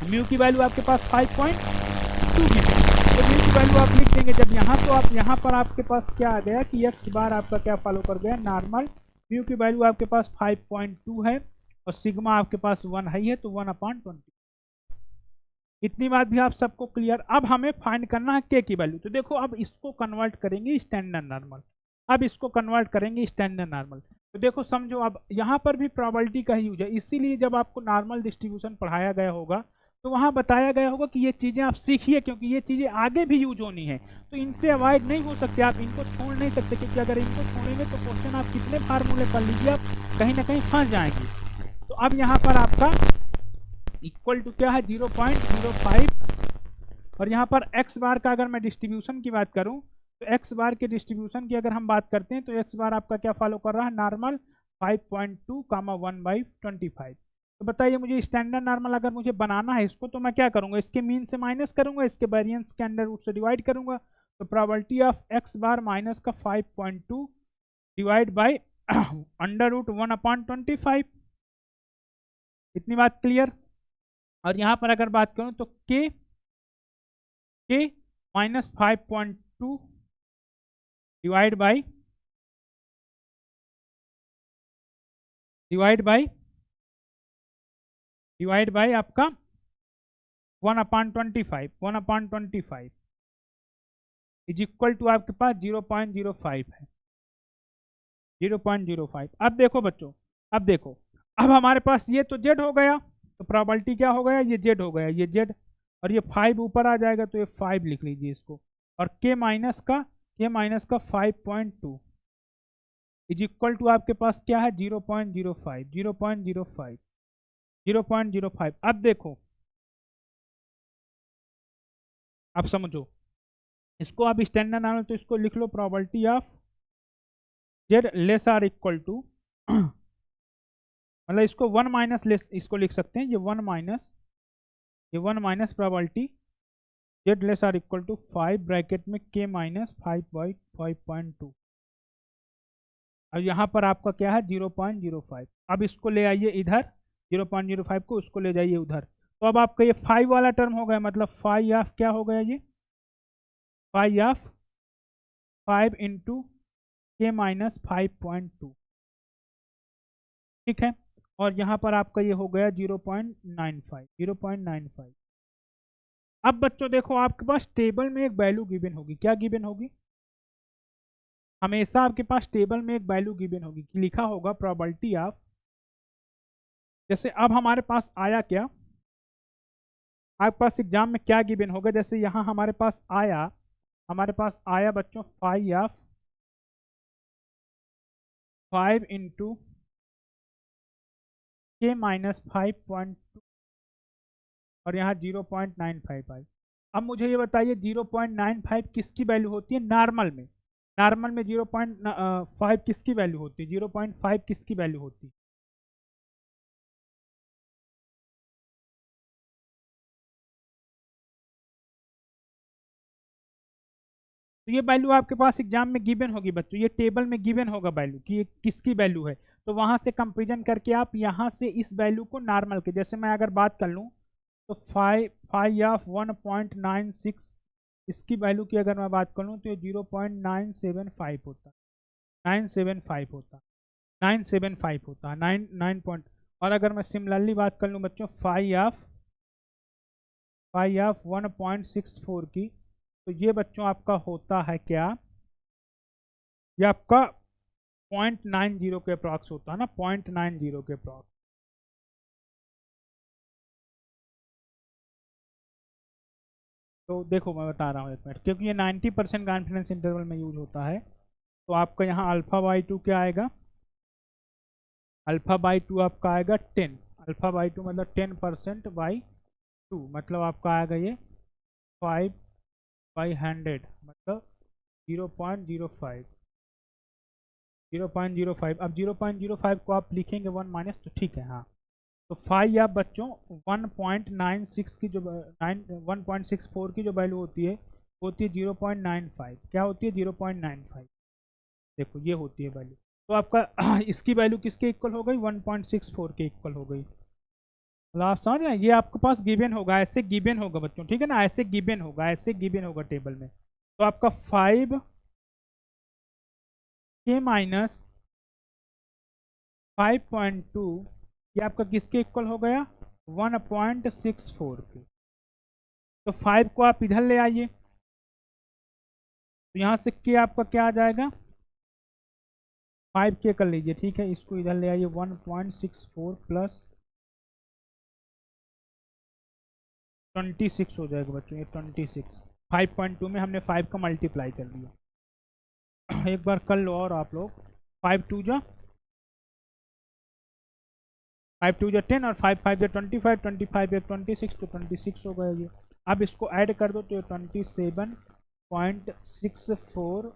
म्यू की वैल्यू आपके पास 5.2 की है, तो म्यू की वैल्यू आप लिख देंगे जब यहाँ, तो आप यहाँ पर आपके पास क्या आ गया कि एक्स बार आपका क्या फॉलो कर गया? नॉर्मल। म्यू की वैल्यू आपके पास 5.2 है और सिग्मा आपके पास 1 है, तो 1/20। इतनी बात भी आप सबको क्लियर? अब हमें फाइंड करना है के की वैल्यू। तो देखो अब इसको कन्वर्ट करेंगे स्टैंडर्ड नॉर्मल, अब इसको कन्वर्ट करेंगे स्टैंडर्ड नॉर्मल। तो देखो समझो, अब यहाँ पर भी प्रोबेबिलिटी का ही यूज है, इसीलिए जब आपको नॉर्मल डिस्ट्रीब्यूशन पढ़ाया गया होगा तो वहाँ बताया गया होगा कि ये चीज़ें आप सीखिए, क्योंकि ये चीज़ें आगे भी यूज होनी है, तो इनसे अवॉइड नहीं हो सकते, आप इनको छोड़ नहीं सकते, क्योंकि अगर इनको छोड़ेंगे तो क्वेश्चन आप कितने फार्मूले कर लीजिए आप कहीं ना कहीं फंस जाएंगे। तो अब यहाँ पर आपका इक्वल टू क्या है? 0.05, और यहाँ पर एक्स बार का अगर मैं डिस्ट्रीब्यूशन की बात करूँ तो एक्स बार के डिस्ट्रीब्यूशन की अगर हम बात करते हैं तो एक्स बार आपका क्या फॉलो कर रहा है? नॉर्मल 5.2 कामा 1/25। तो बताइए मुझे स्टैंडर्ड नॉर्मल अगर मुझे बनाना है इसको, तो मैं क्या करूँगा? इसके मीन से माइनस करूँगा, इसके वेरिएंस के अंडर रूट से डिवाइड करूँगा, तो probability of x bar minus का 5.2 डिवाइड बाई अंडर रूट 1/25। इतनी बात क्लियर? और यहाँ पर अगर बात करूँ तो के माइनस 5.2 डिवाइड बाई आपका 1/25 इज इक्वल टू आपके पास 0.05 है, 0.05। अब देखो बच्चों, अब देखो, अब हमारे पास ये तो जेड हो गया, तो प्रोबेबिलिटी क्या हो गया? ये जेड हो गया, ये जेड, और ये 5 ऊपर आ जाएगा, तो ये 5 लिख लीजिए इसको, और के माइनस का 5.2 इज इक्वल टू आपके पास क्या है? 0.05। अब देखो, अब समझो इसको, आप स्टैंडर्ड नॉर्मल तो इसको लिख लो probability of Z less or equal to, मतलब इसको 1 माइनस लेस इसको लिख सकते हैं, ये 1 minus probability Z less or equal to 5 bracket में के माइनस 5/5.2। अब यहाँ पर आपका क्या है 0.05। अब इसको ले आइए इधर, 0.05 को उसको ले जाइए उधर, तो अब आपका ये 5 वाला टर्म हो गया, मतलब 5 ऑफ क्या हो गया ये 5 ऑफ 5 इंटू के माइनस 5.2, ठीक है। और यहाँ पर आपका ये हो गया 0.95। अब बच्चों देखो आपके पास टेबल में एक वैल्यू गिवन होगी, क्या गिवन होगी, हमेशा आपके पास टेबल में एक वैल्यू गिवन होगी, लिखा होगा प्रोबेबिलिटी ऑफ, जैसे अब हमारे पास आया क्या, आपके पास एग्जाम में क्या गिवन होगा, जैसे यहाँ हमारे पास आया बच्चों 5 ऑफ 5 इंटू के माइनस 5.2 और यहाँ 0.95 आई। अब मुझे ये बताइए 0.95 किसकी वैल्यू होती है नॉर्मल में, नॉर्मल में 0.5 किसकी वैल्यू होती है, 0.5 किसकी वैल्यू होती है, तो ये वैल्यू आपके पास एग्जाम में गिवन होगी बच्चों, ये टेबल में गिवन होगा वैल्यू कि ये किसकी वैल्यू है, तो वहां से कंपेरिजन करके आप यहाँ से इस वैल्यू को नॉर्मल के, जैसे मैं अगर बात कर लूँ तो 5 ऑफ 1.96 इसकी वैल्यू की अगर मैं बात कर लूँ तो ये 0.975 होता, 975 होता, 975 होता, 9 पॉइंट। और अगर मैं सिमिलरली बात कर लूँ बच्चों 5 ऑफ 1.64 की, तो ये बच्चों आपका होता है क्या, ये आपका 0.90 के अप्रॉक्स होता है ना, 0.90 के अप्रॉक्स। तो देखो मैं बता रहा हूँ एक मिनट, क्योंकि ये 90% कॉन्फिडेंस इंटरवल में यूज होता है, तो आपका यहाँ अल्फा/2 क्या आएगा, अल्फा/2 आपका आएगा 10, अल्फा/2 मतलब 10%/2 मतलब आपका आएगा ये 5/100 मतलब 0.05, 0.05। अब 0.05 को आप लिखेंगे 1 माइनस, तो ठीक है हाँ, तो 5 या बच्चों 1.96 की जो 1.64 की जो वैल्यू होती है वो होती है 0.95, क्या होती है 0.95, देखो ये होती है वैल्यू, तो आपका इसकी वैल्यू किसके इक्वल हो गई 1.64 के इक्वल हो गई, मतलब आप समझ रहे हैं, ये आपके पास गिवन होगा, ऐसे गिवन होगा बच्चों, ठीक है ना, ऐसे गिवन होगा, ऐसे गिवन होगा टेबल में, तो आपका 5 के माइनस 5.2 ये आपका किसके इक्वल हो गया 1.64 के, तो 5 को आप इधर ले आइए, तो यहाँ से के आपका क्या आ जाएगा 5 के कर लीजिए, ठीक है, इसको इधर ले आइए 1.64 प्लस 26 हो जाएगा बच्चों, ये 26, 5.2 में हमने 5 का मल्टीप्लाई कर दिया एक बार कर लो और आप लोग, 5 2 जा 10 और 5 5 जा 25, 25 या 26, तो 26 हो गया ये। अब इसको ऐड कर दो तो ये 27.64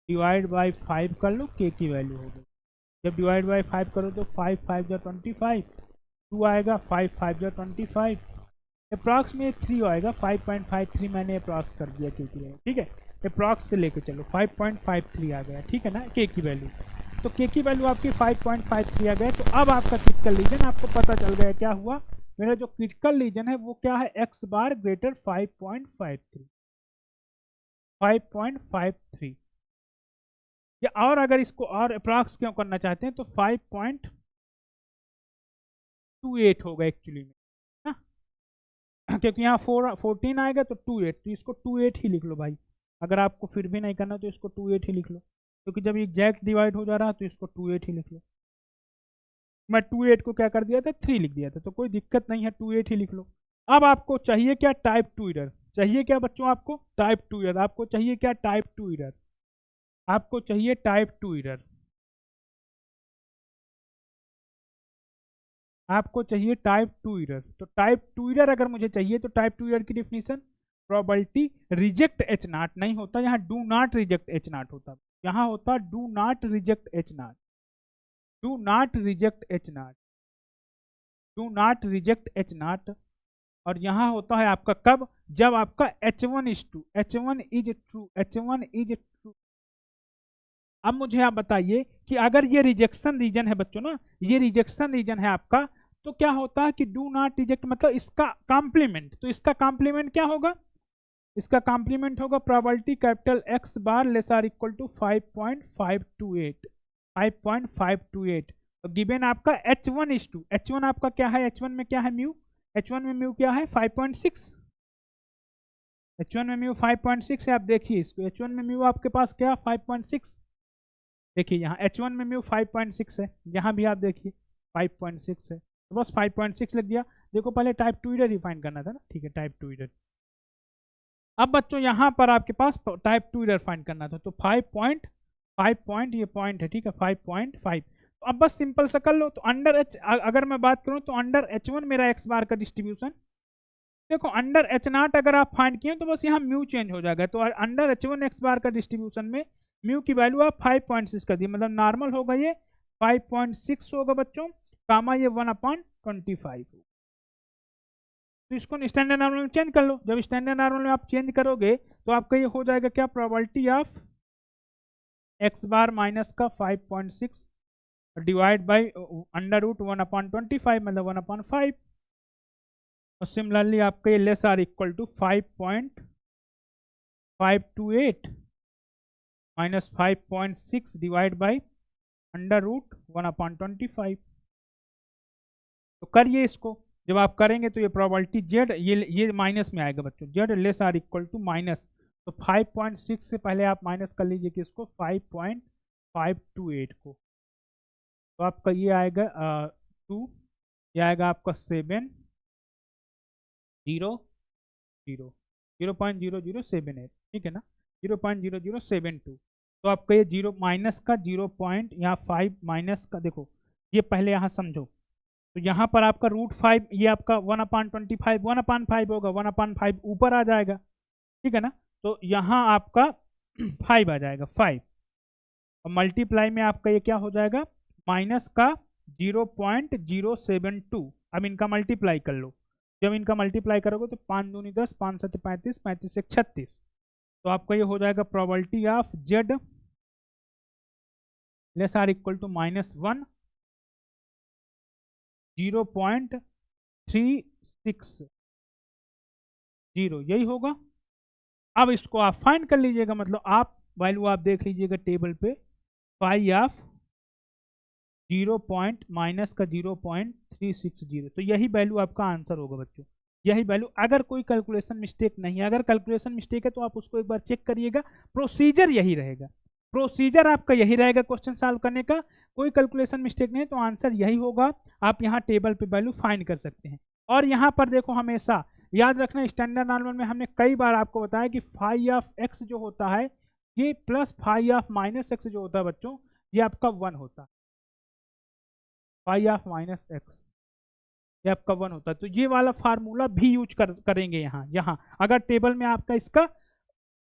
डिवाइड बाई 5 कर लो, के की वैल्यू हो गई, जब डिवाइड बाई 5 करो तो 5 5 जा 25, 2 आएगा, 5 5 जा 25, अप्रॉक्स में 3 आएगा, 5.53 मैंने अप्रॉक्स कर दिया के की वैल्यू, ठीक है, अप्रॉक्स से लेके चलो 5.53 आ गया, ठीक है ना के की वैल्यू, तो के की वैल्यू आपकी 5.53 आ गया, तो अब आपका क्रिटिकल रीजन आपको पता चल गया क्या हुआ, मेरा जो क्रिटिकल रीजन है वो क्या है एक्स बार ग्रेटर 5.53, 5.53, या और अगर इसको और अप्रॉक्स क्यों करना चाहते हैं तो 5.28 होगा एक्चुअली में ना, क्योंकि यहाँ 14 आएगा तो 28, तो इसको 28 ही लिख लो भाई, अगर आपको फिर भी नहीं करना तो इसको 28 ही लिख लो, क्योंकि जब एग्जैक्ट डिवाइड हो जा रहा है तो इसको 28 ही लिख लो, मैं 28 को क्या कर दिया था 3 लिख दिया था, तो कोई दिक्कत नहीं है 28 ही लिख लो। अब आपको चाहिए क्या टाइप 2 एरर, चाहिए क्या बच्चों आपको टाइप 2 एरर, आपको चाहिए क्या टाइप 2 एरर, आपको चाहिए टाइप 2 एरर, आपको चाहिए टाइप 2 एरर, तो टाइप 2 एरर अगर मुझे चाहिए तो टाइप 2 एरर की definition probability reject H naught नहीं होता, यहाँ do not reject H not होता, यहाँ होता do not reject H not, do not reject H not, do not reject H not, और यहाँ होता है आपका कब, जब आपका H1 is true, H1 is true, H1 is true. अब मुझे आप बताइए कि अगर ये रिजेक्शन रीजन है बच्चों ना, ये रिजेक्शन रीजन है आपका, तो क्या होता है कि डू नॉट रिजेक्ट मतलब इसका कॉम्प्लीमेंट, तो इसका कॉम्प्लीमेंट क्या होगा, इसका कॉम्प्लीमेंट होगा probability capital X bar less or equal to 5.528, 5.528। तो गिवन आपका H1 इज टू, H1 आपका क्या है, H1 में क्या है म्यू, H1 में म्यू क्या है 5.6, H1 में म्यू 5.6 है। आप देखिए इसको, H1 में म्यू आपके पास क्या 5.6, देखिए यहाँ H1 में म्यू 5.6 है, यहाँ भी आप देखिए 5.6 है, तो बस 5.6 लग गया। देखो पहले टाइप 2 ईडर डिफाइन करना था ना, ठीक है टाइप 2 ईडर। अब बच्चों यहाँ पर आपके पास टाइप 2 ईडर फाइंड करना था, तो 5.5 पॉइंट ये पॉइंट है, ठीक है 5.5। तो अब बस सिंपल सा कर लो, तो अंडर एच अगर मैं बात करूँ तो अंडर H1 मेरा एक्स बार का डिस्ट्रीब्यूशन, देखो अंडर H0 अगर आप फाइंड किए तो बस यहाँ म्यू चेंज हो जाएगा, तो अंडर H1 एक्स बार का डिस्ट्रीब्यूशन में म्यू की वैल्यू आप 5.6 कर दी, मतलब नॉर्मल होगा ये 5.6 होगा बच्चों, कामा ये 1/25। तो इसको स्टैंडर्ड नॉर्मल में चेंज कर लो, जब स्टैंडर्ड नॉर्मल में आप चेंज करोगे तो आपका ये हो जाएगा क्या, probability of x bar minus का 5.6 डिवाइड बाई अंडर रूट 1/25 मतलब 1/5। और सिमिलरली आपका ये less or equal to 5.528 minus 5.6 divide by under root 1/25। तो करिए इसको, जब आप करेंगे तो ये प्रोबेबिलिटी जेड ये माइनस में आएगा बच्चों, Z less or equal to minus, तो 5.6 से पहले आप माइनस कर लीजिए कि इसको 5.528 को, तो आपका ये आएगा 2, ये आएगा आपका 0.0078, ठीक है ना 0.0072। तो आपका ये 0 माइनस का 0 पॉइंट यहाँ 5 माइनस का, देखो ये पहले यहाँ समझो, तो यहाँ पर आपका √5 ये आपका 1/25 1/5 होगा, 1/5 ऊपर आ जाएगा, ठीक है ना, तो यहाँ आपका 5 आ जाएगा 5, और मल्टीप्लाई में आपका ये क्या हो जाएगा माइनस का 0.072। अब इनका मल्टीप्लाई कर लो, जब इनका मल्टीप्लाई करोगे तो 5 दूनी 10, 5 7 35, 35 1 36, तो आपका ये हो जाएगा probability of Z less or equal to -1 0.360, यही होगा। अब इसको आप फाइंड कर लीजिएगा, मतलब आप वैल्यू आप देख लीजिएगा टेबल पे, फाई ऑफ 0 पॉइंट माइनस का 0.360, तो यही वैल्यू आपका आंसर होगा बच्चों, यही वैल्यू। अगर कोई कैलकुलेशन मिस्टेक नहीं है, अगर कैलकुलेशन मिस्टेक है तो आप उसको एक बार चेक करिएगा, प्रोसीजर यही रहेगा, प्रोसीजर आपका यही रहेगा क्वेश्चन सॉल्व करने का, कोई कैलकुलेशन मिस्टेक नहीं तो आंसर यही होगा। आप यहाँ टेबल पे वैल्यू फाइंड कर सकते हैं। और यहाँ पर देखो हमेशा याद रखना, स्टैंडर्ड नॉर्मल में हमने कई बार आपको बताया कि फाई ऑफ एक्स जो होता है ये plus phi of minus X जो होता है बच्चों, ये आपका 1 होता है, फाई ऑफ माइनस एक्स ये आपका 1 होता है। तो ये वाला फार्मूला भी यूज करेंगे यहाँ अगर टेबल में आपका इसका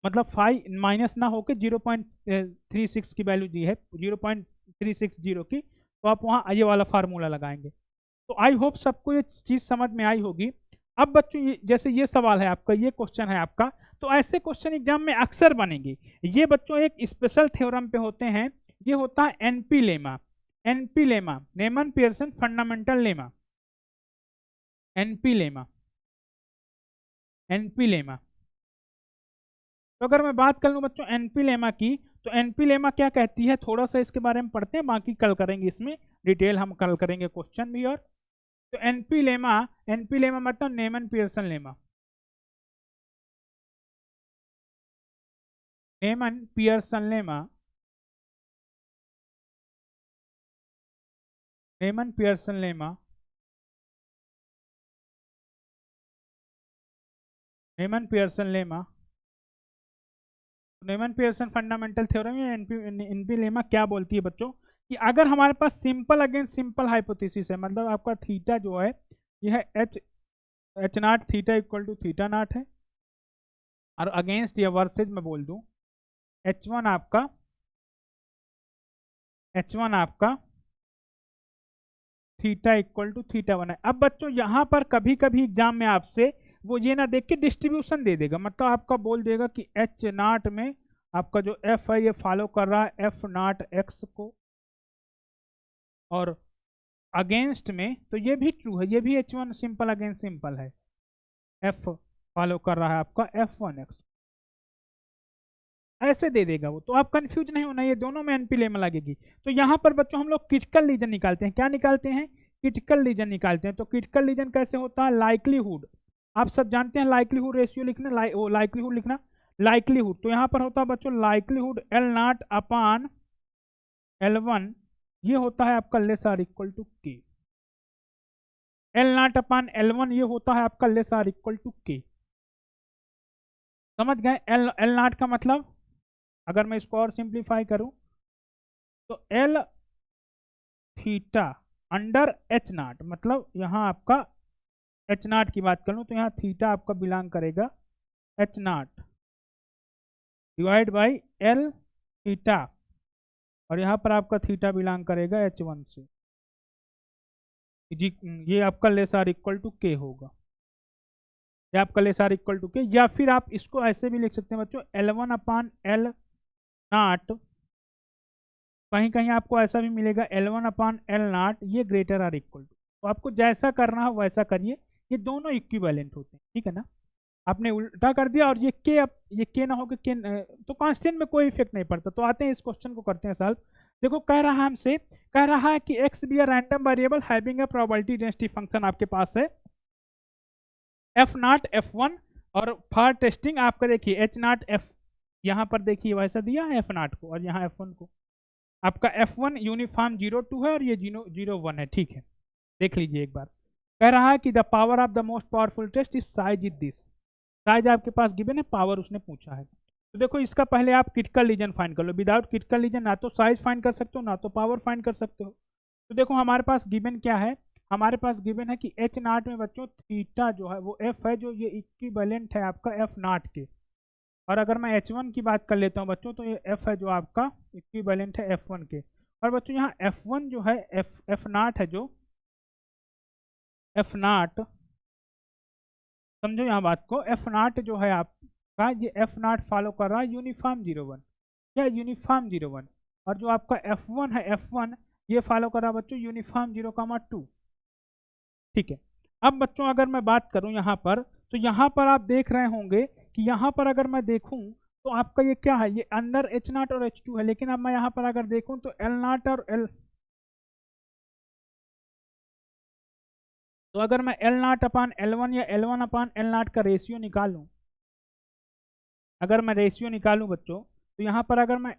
मतलब 5 माइनस ना होकर 0.36 की वैल्यू दी है, 0.360 की, तो आप वहाँ ये वाला फार्मूला लगाएंगे। तो आई होप सबको ये चीज़ समझ में आई होगी। अब बच्चों जैसे ये सवाल है आपका, ये क्वेश्चन है आपका, तो ऐसे क्वेश्चन एग्जाम में अक्सर बनेंगे। ये बच्चों एक स्पेशल थ्योरम पे होते हैं, ये होता है NP lemma, NP lemma Neyman Pearson fundamental lemma, NP lemma, NP lemma. तो अगर मैं बात कर लूँ बच्चों एनपी लेमा की, तो एनपी लेमा क्या कहती है, थोड़ा सा इसके बारे में पढ़ते हैं, बाकी कल करेंगे, इसमें डिटेल हम कल करेंगे क्वेश्चन भी। और तो एनपी लेमा मतलब Neyman Pearson lemma, Neyman Pearson lemma, Neyman Pearson lemma, Neyman Pearson lemma, Neyman Pearson fundamental theorem या एनपी लेमा क्या बोलती है बच्चों, कि अगर हमारे पास सिंपल अगेंस्ट सिंपल हाइपोथेसिस है, मतलब आपका थीटा जो है यह है H naught theta equal to theta naught है, और अगेंस्ट या वर्सेज में बोल दूं H1 आपका थीटा इक्वल टू थीटा 1 है। अब बच्चों यहाँ पर कभी कभी एग्जाम में आपसे वो ये ना देख के डिस्ट्रीब्यूशन दे देगा, मतलब आपका बोल देगा कि एच नाट में आपका जो एफ है ये फॉलो कर रहा है एफ नाट एक्स को, और अगेंस्ट में तो ये भी ट्रू है, ये भी H1 सिंपल अगेंस्ट सिंपल है, एफ फॉलो कर रहा है आपका F1 एक्स, ऐसे दे देगा वो। तो आप कंफ्यूज नहीं होना, ये दोनों में एनपी लेमल लगेगी। तो यहाँ पर बच्चों हम लोग क्रिटिकल रीजन निकालते हैं। क्या निकालते हैं? क्रिटिकल रीजन निकालते हैं। तो क्रिटिकल रीजन कैसे होता है? लाइक्लीहुड, आप सब जानते हैं लाइक्लीहुड रेशियो लिखना, लाइक्लीहुड लिखना, लाइक्लीहुड। तो यहाँ पर होता है बच्चों likelihood L not upon L1, ये होता है आपका लेस आर इक्वल टू के। एल नॉट अपान L1 ये होता है आपका लेस आर इक्वल टू के। समझ गए? एल नॉट का मतलब अगर मैं इसको और सिंप्लीफाई करूं तो L theta under H naught, मतलब यहाँ आपका एच नॉट की बात करूं तो यहाँ थीटा आपका बिलोंग करेगा H not divide by L theta, और यहाँ पर आपका थीटा बिलोंग करेगा H1 से जी। ये आपका लेस आर इक्वल टू के होगा, ये आपका लेस आर इक्वल टू के। या फिर आप इसको ऐसे भी लिख सकते हैं बच्चों L1 अपान एल नॉट, कहीं कहीं आपको ऐसा भी मिलेगा L1 अपान एल नॉट ये ग्रेटर आर इक्वल टू। तो आपको जैसा करना हो वैसा करिए, ये दोनों इक्विवेलेंट होते हैं, ठीक है ना। आपने उल्टा कर दिया और ये के, अब ये के ना हो के तो कांस्टेंट में कोई इफेक्ट नहीं पड़ता। तो आते हैं इस क्वेश्चन को करते हैं सॉल्व। देखो कह रहा है हमसे, कह रहा है कि x B a random variable having a probability density function आपके पास है एफ नॉट F1, और फॉर टेस्टिंग आपका देखिए एच नॉट एफ, यहाँ पर देखिए वैसा दिया है एफ नॉट को और यहाँ F1 को। आपका F1 यूनिफॉर्म 0-2 है और ये 0-1 है, ठीक है। देख लीजिए एक बार, कह रहा है कि the power of the most powerful test if size is this, size आपके पास गिवन है, पावर उसने पूछा है। तो देखो इसका पहले आप क्रिटिकल रीजन फाइंड कर लो। विदाउट क्रिटिकल रीजन ना तो साइज फाइंड कर सकते हो ना तो पावर फाइंड कर सकते हो। तो देखो हमारे पास गिवन क्या है, हमारे पास गिवन है कि एच नॉट में बच्चों थीटा जो है वो एफ है, जो ये इक्विवेलेंट है आपका एफ नॉट के। और अगर मैं H1 की बात कर लेता हूँ बच्चों तो ये एफ है जो आपका इक्विवेलेंट है F1 के। और बच्चों यहाँ F1 जो है एफ नॉट है, जो एफ नॉट, समझो यहाँ बात को, एफ नॉट जो है आपका ये एफ नॉट फॉलो कर रहा है यूनिफॉर्म 0-1 या यूनिफॉर्म 0-1, और जो आपका F1 है F1 ये फॉलो कर रहा है बच्चों यूनिफॉर्म 0,2, ठीक है। अब बच्चों अगर मैं बात करूं यहाँ पर, तो यहाँ पर आप देख रहे होंगे कि यहाँ पर अगर मैं देखूं तो आपका ये क्या है, ये अंदर एच नॉट और H2 है। लेकिन अब मैं यहाँ पर अगर देखूं तो एल नॉट और एल, तो अगर मैं एल नॉट अपान L1 या L1 अपान एल नॉट का रेशियो निकालूं, अगर मैं रेशियो निकालूं बच्चों तो यहाँ पर अगर मैं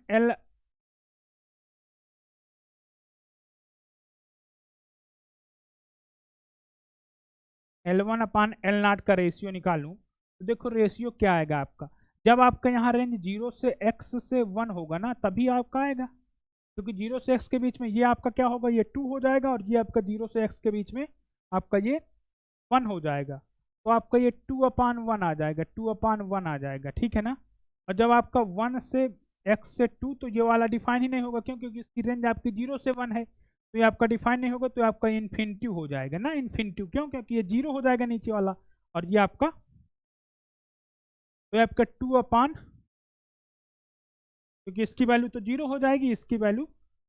L1 अपान एल नॉट का रेशियो निकालूं तो देखो रेशियो क्या आएगा आपका, जब आपका यहाँ रेंज 0 से x से 1 होगा ना तभी आपका आएगा, क्योंकि 0 से x के बीच में ये आपका क्या होगा, ये 2 हो जाएगा, और ये आपका 0 से x के बीच में आपका ये 1 हो जाएगा। तो आपका ये 2/1 आ जाएगा, 2/1 आ जाएगा, ठीक है ना। और जब आपका 1 से x से 2 तो ये वाला डिफाइन ही नहीं होगा, क्यों? क्योंकि इसकी रेंज आपकी 0 से 1 है, तो ये आपका डिफाइन नहीं होगा, तो आपका इन्फिनिटिव हो जाएगा ना, इन्फिनिटिव। क्यों? क्योंकि ये 0 हो जाएगा नीचे वाला, और ये आपका, तो ये आपका 2/, क्योंकि इसकी वैल्यू तो 0 हो जाएगी, इसकी वैल्यू,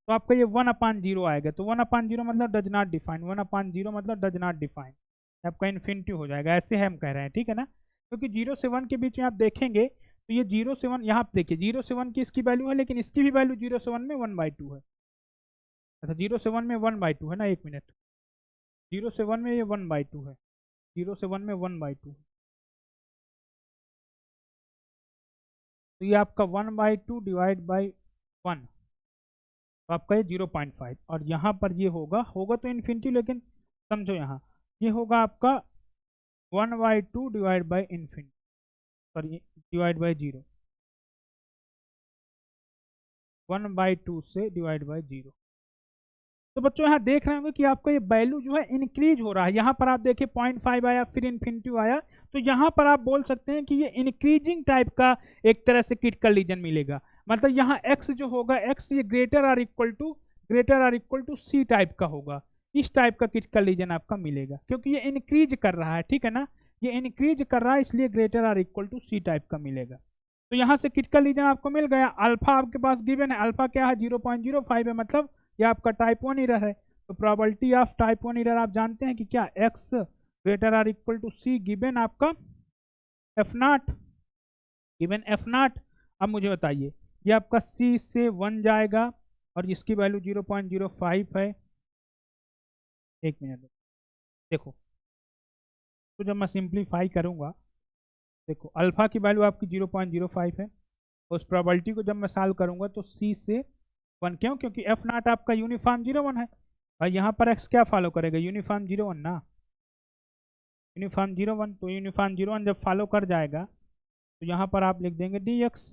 तो आपका ये 1/0 आएगा। तो 1/0 मतलब डज नॉट डिफाइन, 1/0 मतलब डज नॉट डिफाइन, आपका इन्फिनिटी हो जाएगा, ऐसे हम कह रहे हैं, ठीक है ना। क्योंकि 0 से 1 के बीच में आप देखेंगे तो ये 0 से 1, यहाँ देखिए 0 से 1 की इसकी वैल्यू है, लेकिन इसकी भी वैल्यू 0 से 1 में 1/2 है। अच्छा 0 से 1 में 1/2 है ना, एक मिनट, 0 से 1 में ये 1/2 है, 0 से 1 में 1/2 है, तो ये आपका 1/2 डिवाइड बाई 1, तो आपका ये 0.5, और यहाँ पर ये होगा तो इन्फिनिटी, लेकिन समझो यहाँ ये होगा आपका 1/2 divide by infinity, sorry divide by 0, 1/2 से डिवाइड बाई 0। तो बच्चों यहाँ देख रहे होंगे कि आपका ये वैल्यू जो है इंक्रीज हो रहा है। यहाँ पर आप देखिए 0.5 आया, फिर इन्फिनिटी आया, तो यहाँ पर आप बोल सकते हैं कि ये इंक्रीजिंग टाइप का एक तरह से क्रिटिकल रीजन मिलेगा। मतलब यहाँ x जो होगा, x ये greater or equal to C type का होगा, इस टाइप का क्रिटिकल रीजन आपका मिलेगा, क्योंकि ये इंक्रीज कर रहा है, ठीक है ना, ये इंक्रीज कर रहा है, इसलिए greater or equal to C type का मिलेगा। तो यहाँ से क्रिटिकल रीजन आपको मिल गया। अल्फा आपके पास गिवन है, अल्फा क्या है 0.05 है, मतलब ये आपका टाइप 1 एरर है। तो प्रोबेबिलिटी ऑफ टाइप 1 एरर आप जानते हैं कि क्या, X greater or equal to C given आपका F naught, given F naught. अब मुझे बताइए, ये आपका सी से 1 जाएगा और इसकी वैल्यू 0.05 है। एक मिनट देखो, तो जब मैं सिंप्लीफाई करूंगा, देखो अल्फा की वैल्यू आपकी 0.05 है, उस प्रोबेबिलिटी को जब मैं सॉल्व करूंगा तो सी से 1, क्यों, क्योंकि एफ नॉट आपका यूनिफॉर्म 0 1 है, और यहाँ पर एक्स क्या फॉलो करेगा, यूनिफॉर्म 0 1 ना, यूनिफॉर्म 0 1। तो यूनिफॉर्म 0 1 जब फॉलो कर जाएगा तो यहाँ पर आप लिख देंगे डी एक्स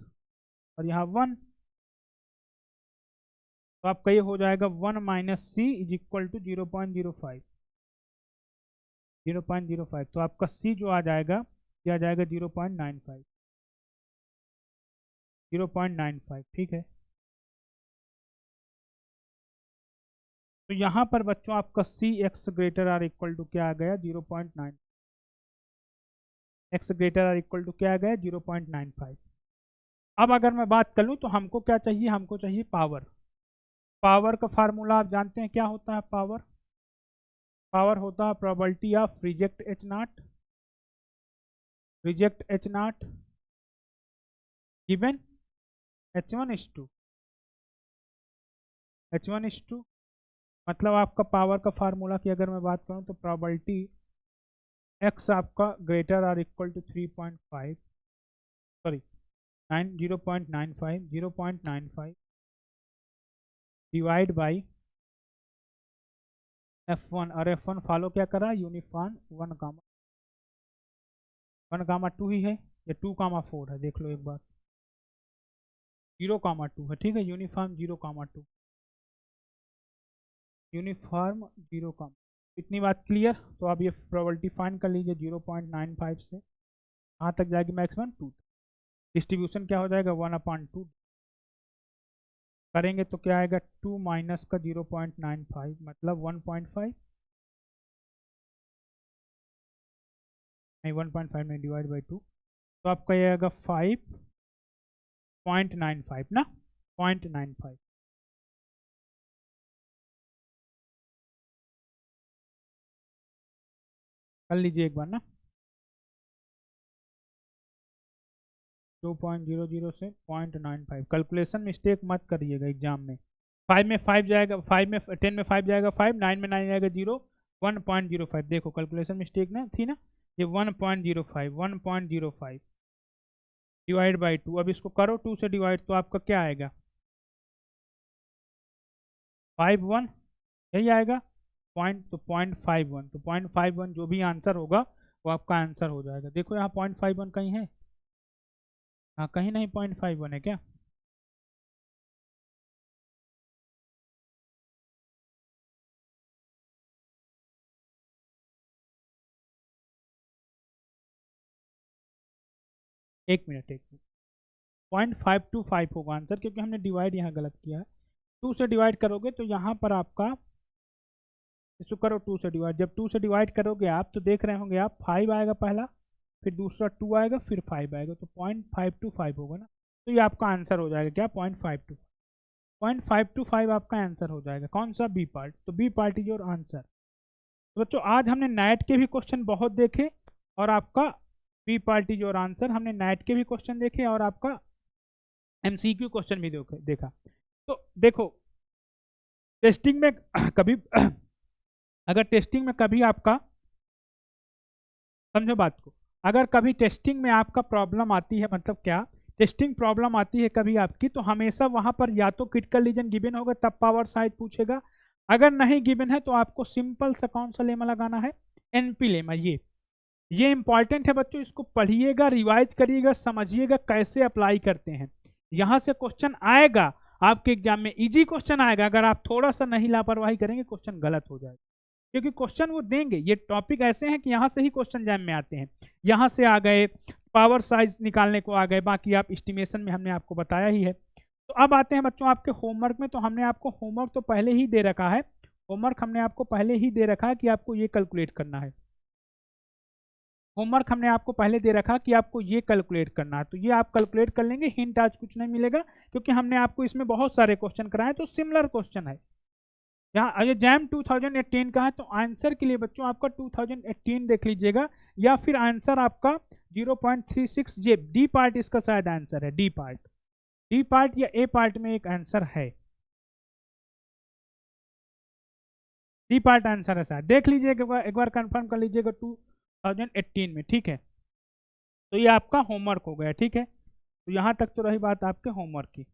और यहाँ 1, तो आपका ये हो जाएगा 1 minus C is equal to 0.05, 0.05। तो आपका सी जो आ जाएगा, ये आ जाएगा 0.95, 0.95, ठीक है। तो यहाँ पर बच्चों आपका C X greater or equal to क्या आ गया, 0.9, X greater or equal to क्या आ गया, 0.95। अब अगर मैं बात कर लूँ तो हमको क्या चाहिए, हमको चाहिए पावर। पावर का फार्मूला आप जानते हैं क्या होता है, पावर, पावर होता है probability of reject H naught, reject H naught given H1 H1 मतलब आपका पावर का फार्मूला की अगर मैं बात करूं तो प्रोबेबिलिटी x आपका greater or equal to 3.5, sorry 0.95 divide by F1, और F1 फॉलो क्या करा, यूनिफॉर्म 1, 2 ही है, या 2, 4 है, देख लो एक बार, 0, 2 है, ठीक है, यूनिफॉर्म 0, 2, यूनिफॉर्म 0, इतनी बात क्लियर। तो आप ये प्रोबेबिलिटी फाइंड कर लीजिए, 0.95 से कहाँ तक जाएगी, मैक्सिमम 2, डिस्ट्रीब्यूशन क्या हो जाएगा 1/2, करेंगे तो क्या आएगा 2 माइनस का 0.95 मतलब 1.5, नहीं 1.5 में डिवाइड बाई 2, तो आपका ये आएगा 5.95 ना, 0.95। कर लीजिए एक बार ना, 2.00 से 0.95, कैलकुलेशन मिस्टेक मत करिएगा एग्जाम में। 5 में 5 जाएगा, 5 में 10 में 5 जाएगा 5, 9 में 9 जाएगा 0, 1.05, देखो कैलकुलेशन मिस्टेक ना थी ना, ये 1.05 डिवाइड बाई 2, अब इसको करो 2 से डिवाइड, तो आपका क्या आएगा 51, यही आएगा पॉइंट, तो 0.51, तो 0.51 जो भी आंसर होगा वो आपका आंसर हो जाएगा। देखो यहाँ 0.51 कहीं है, हाँ कहीं नहीं, 0.51 है क्या, एक मिनट 0.525 होगा आंसर, क्योंकि हमने डिवाइड यहाँ गलत किया है। 2 से डिवाइड करोगे तो यहाँ पर आपका, इसको करो 2 से डिवाइड, जब 2 से डिवाइड करोगे आप तो देख रहे होंगे आप 5 आएगा पहला, फिर दूसरा 2 आएगा, फिर 5 आएगा, तो 0.525 होगा ना, तो ये आपका आंसर हो जाएगा क्या 0.525 आपका आंसर हो जाएगा। कौन सा, बी पार्ट, तो B part is your answer. तो बच्चों आज हमने नेट के भी क्वेश्चन बहुत देखे और आपका B part is your answer, हमने नेट के भी क्वेश्चन देखे और आपका एमसीक्यू क्वेश्चन भी देखा। तो देखो टेस्टिंग में कभी अगर टेस्टिंग में कभी आपका, समझो बात को, अगर कभी टेस्टिंग में आपका प्रॉब्लम आती है, मतलब क्या, टेस्टिंग प्रॉब्लम आती है कभी आपकी, तो हमेशा वहां पर या तो क्रिटिकल रीजन गिवन होगा तब पावर साइज पूछेगा, अगर नहीं गिवन है तो आपको सिंपल सा कौन सा लेमा लगाना है, एनपी लेमा। ये इंपॉर्टेंट है बच्चों, इसको पढ़िएगा, रिवाइज करिएगा, समझिएगा कैसे अप्लाई करते हैं। यहाँ से क्वेश्चन आएगा आपके एग्जाम में, इजी क्वेश्चन आएगा, अगर आप थोड़ा सा नहीं लापरवाही करेंगे क्वेश्चन गलत हो जाएगा, क्योंकि क्वेश्चन वो देंगे, ये टॉपिक ऐसे हैं कि यहाँ से ही क्वेश्चन एग्जाम में आते हैं, यहाँ से आ गए, पावर साइज निकालने को आ गए, बाकी आप एस्टिमेशन में हमने आपको बताया ही है। तो अब आते हैं बच्चों आपके होमवर्क में, तो हमने आपको होमवर्क तो पहले ही दे रखा है, होमवर्क हमने आपको पहले ही दे रखा है कि आपको ये कैलकुलेट करना है। होमवर्क हमने आपको पहले दे रखा कि आपको ये कैलकुलेट करना है, तो ये आप कैलकुलेट कर लेंगे। हिंट आज कुछ नहीं मिलेगा क्योंकि हमने आपको इसमें बहुत सारे क्वेश्चन कराए, तो सिमिलर क्वेश्चन है। यहाँ ये जैम 2018 का है, तो आंसर के लिए बच्चों आपका 2018 देख लीजिएगा, या फिर आंसर आपका 0.36, ये डी पार्ट इसका शायद आंसर है। डी पार्ट या ए पार्ट में एक आंसर है, डी पार्ट आंसर है शायद, देख लीजिएगा एक बार कंफर्म कर लीजिएगा 2018 में, ठीक है। तो ये आपका होमवर्क हो गया, ठीक है। तो यहाँ तक तो रही बात आपके होमवर्क की।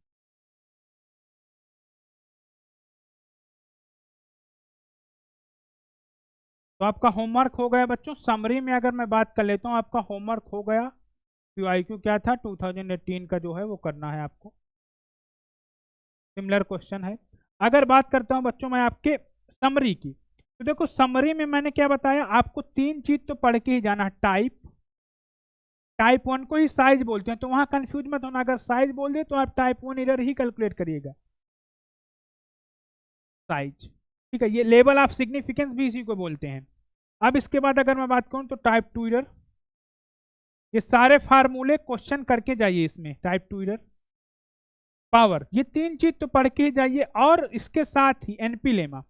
तो आपका होमवर्क हो गया बच्चों। समरी में अगर मैं बात कर लेता हूँ, आपका होमवर्क हो गया। QIQ क्या था 2018 का जो है वो करना है आपको, सिमिलर क्वेश्चन है। अगर बात करता हूँ बच्चों मैं आपके समरी की, तो देखो समरी में मैंने क्या बताया आपको, 3 चीज तो पढ़ के ही जाना है। टाइप 1 को ही साइज बोलते हैं, तो वहां कंफ्यूज मत होना। अगर साइज बोल दे तो आप टाइप 1 एरर ही कैलकुलेट करिएगा, साइज, ठीक है। ये लेवल ऑफ सिग्निफिकेंस भी इसी को बोलते हैं। अब इसके बाद अगर मैं बात करूं तो टाइप 2 एरर, ये सारे फार्मूले क्वेश्चन करके जाइए इसमें। टाइप 2 एरर, पावर, ये 3 चीज तो पढ़ के ही जाइए। और इसके साथ ही एनपी लेमा,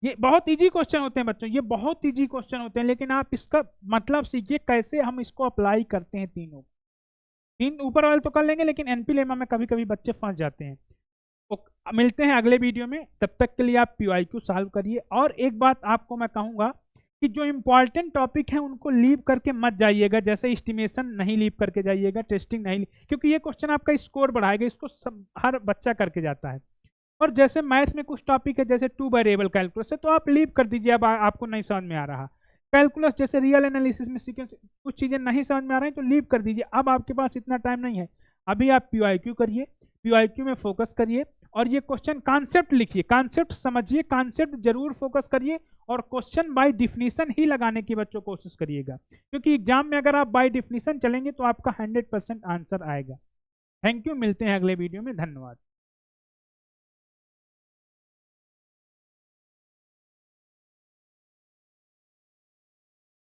ये बहुत इजी क्वेश्चन होते हैं बच्चों, ये बहुत इजी क्वेश्चन होते हैं, लेकिन आप इसका मतलब सीखिए कैसे हम इसको अप्लाई करते हैं। तीन ऊपर वाले तो कर लेंगे, लेकिन एनपी लेमा में कभी कभी बच्चे फंस जाते हैं। तो मिलते हैं अगले वीडियो में, तब तक के लिए आप PYQ सॉल्व करिए। और एक बात आपको मैं कहूंगा कि जो इंपॉर्टेंट टॉपिक है उनको लीव करके मत जाइएगा, जैसे एस्टिमेशन नहीं लीव करके जाइएगा, टेस्टिंग नहीं, क्योंकि ये क्वेश्चन आपका स्कोर बढ़ाएगा, इसको हर बच्चा करके जाता है। और जैसे मैथ्स में कुछ टॉपिक है जैसे 2 वेरिएबल कैलकुलस है, तो आप लीव कर दीजिए, अब आपको नहीं समझ में आ रहा। कैलकुलस जैसे रियल एनालिसिस में सीक्वेंस कुछ चीज़ें नहीं समझ में आ रही हैं, तो लीव कर दीजिए, अब आपके पास इतना टाइम नहीं है। अभी आप PYQ करिए, PYQ में फोकस करिए, और ये क्वेश्चन कॉन्सेप्ट लिखिए, कॉन्सेप्ट समझिए, कॉन्सेप्ट जरूर फोकस करिए, और क्वेश्चन बाय डिफिनीशन ही लगाने की बच्चों कोशिश करिएगा, क्योंकि एग्जाम में अगर आप बाय डिफिनीशन चलेंगे तो आपका 100% आंसर आएगा। थैंक यू, मिलते हैं अगले वीडियो में, धन्यवाद।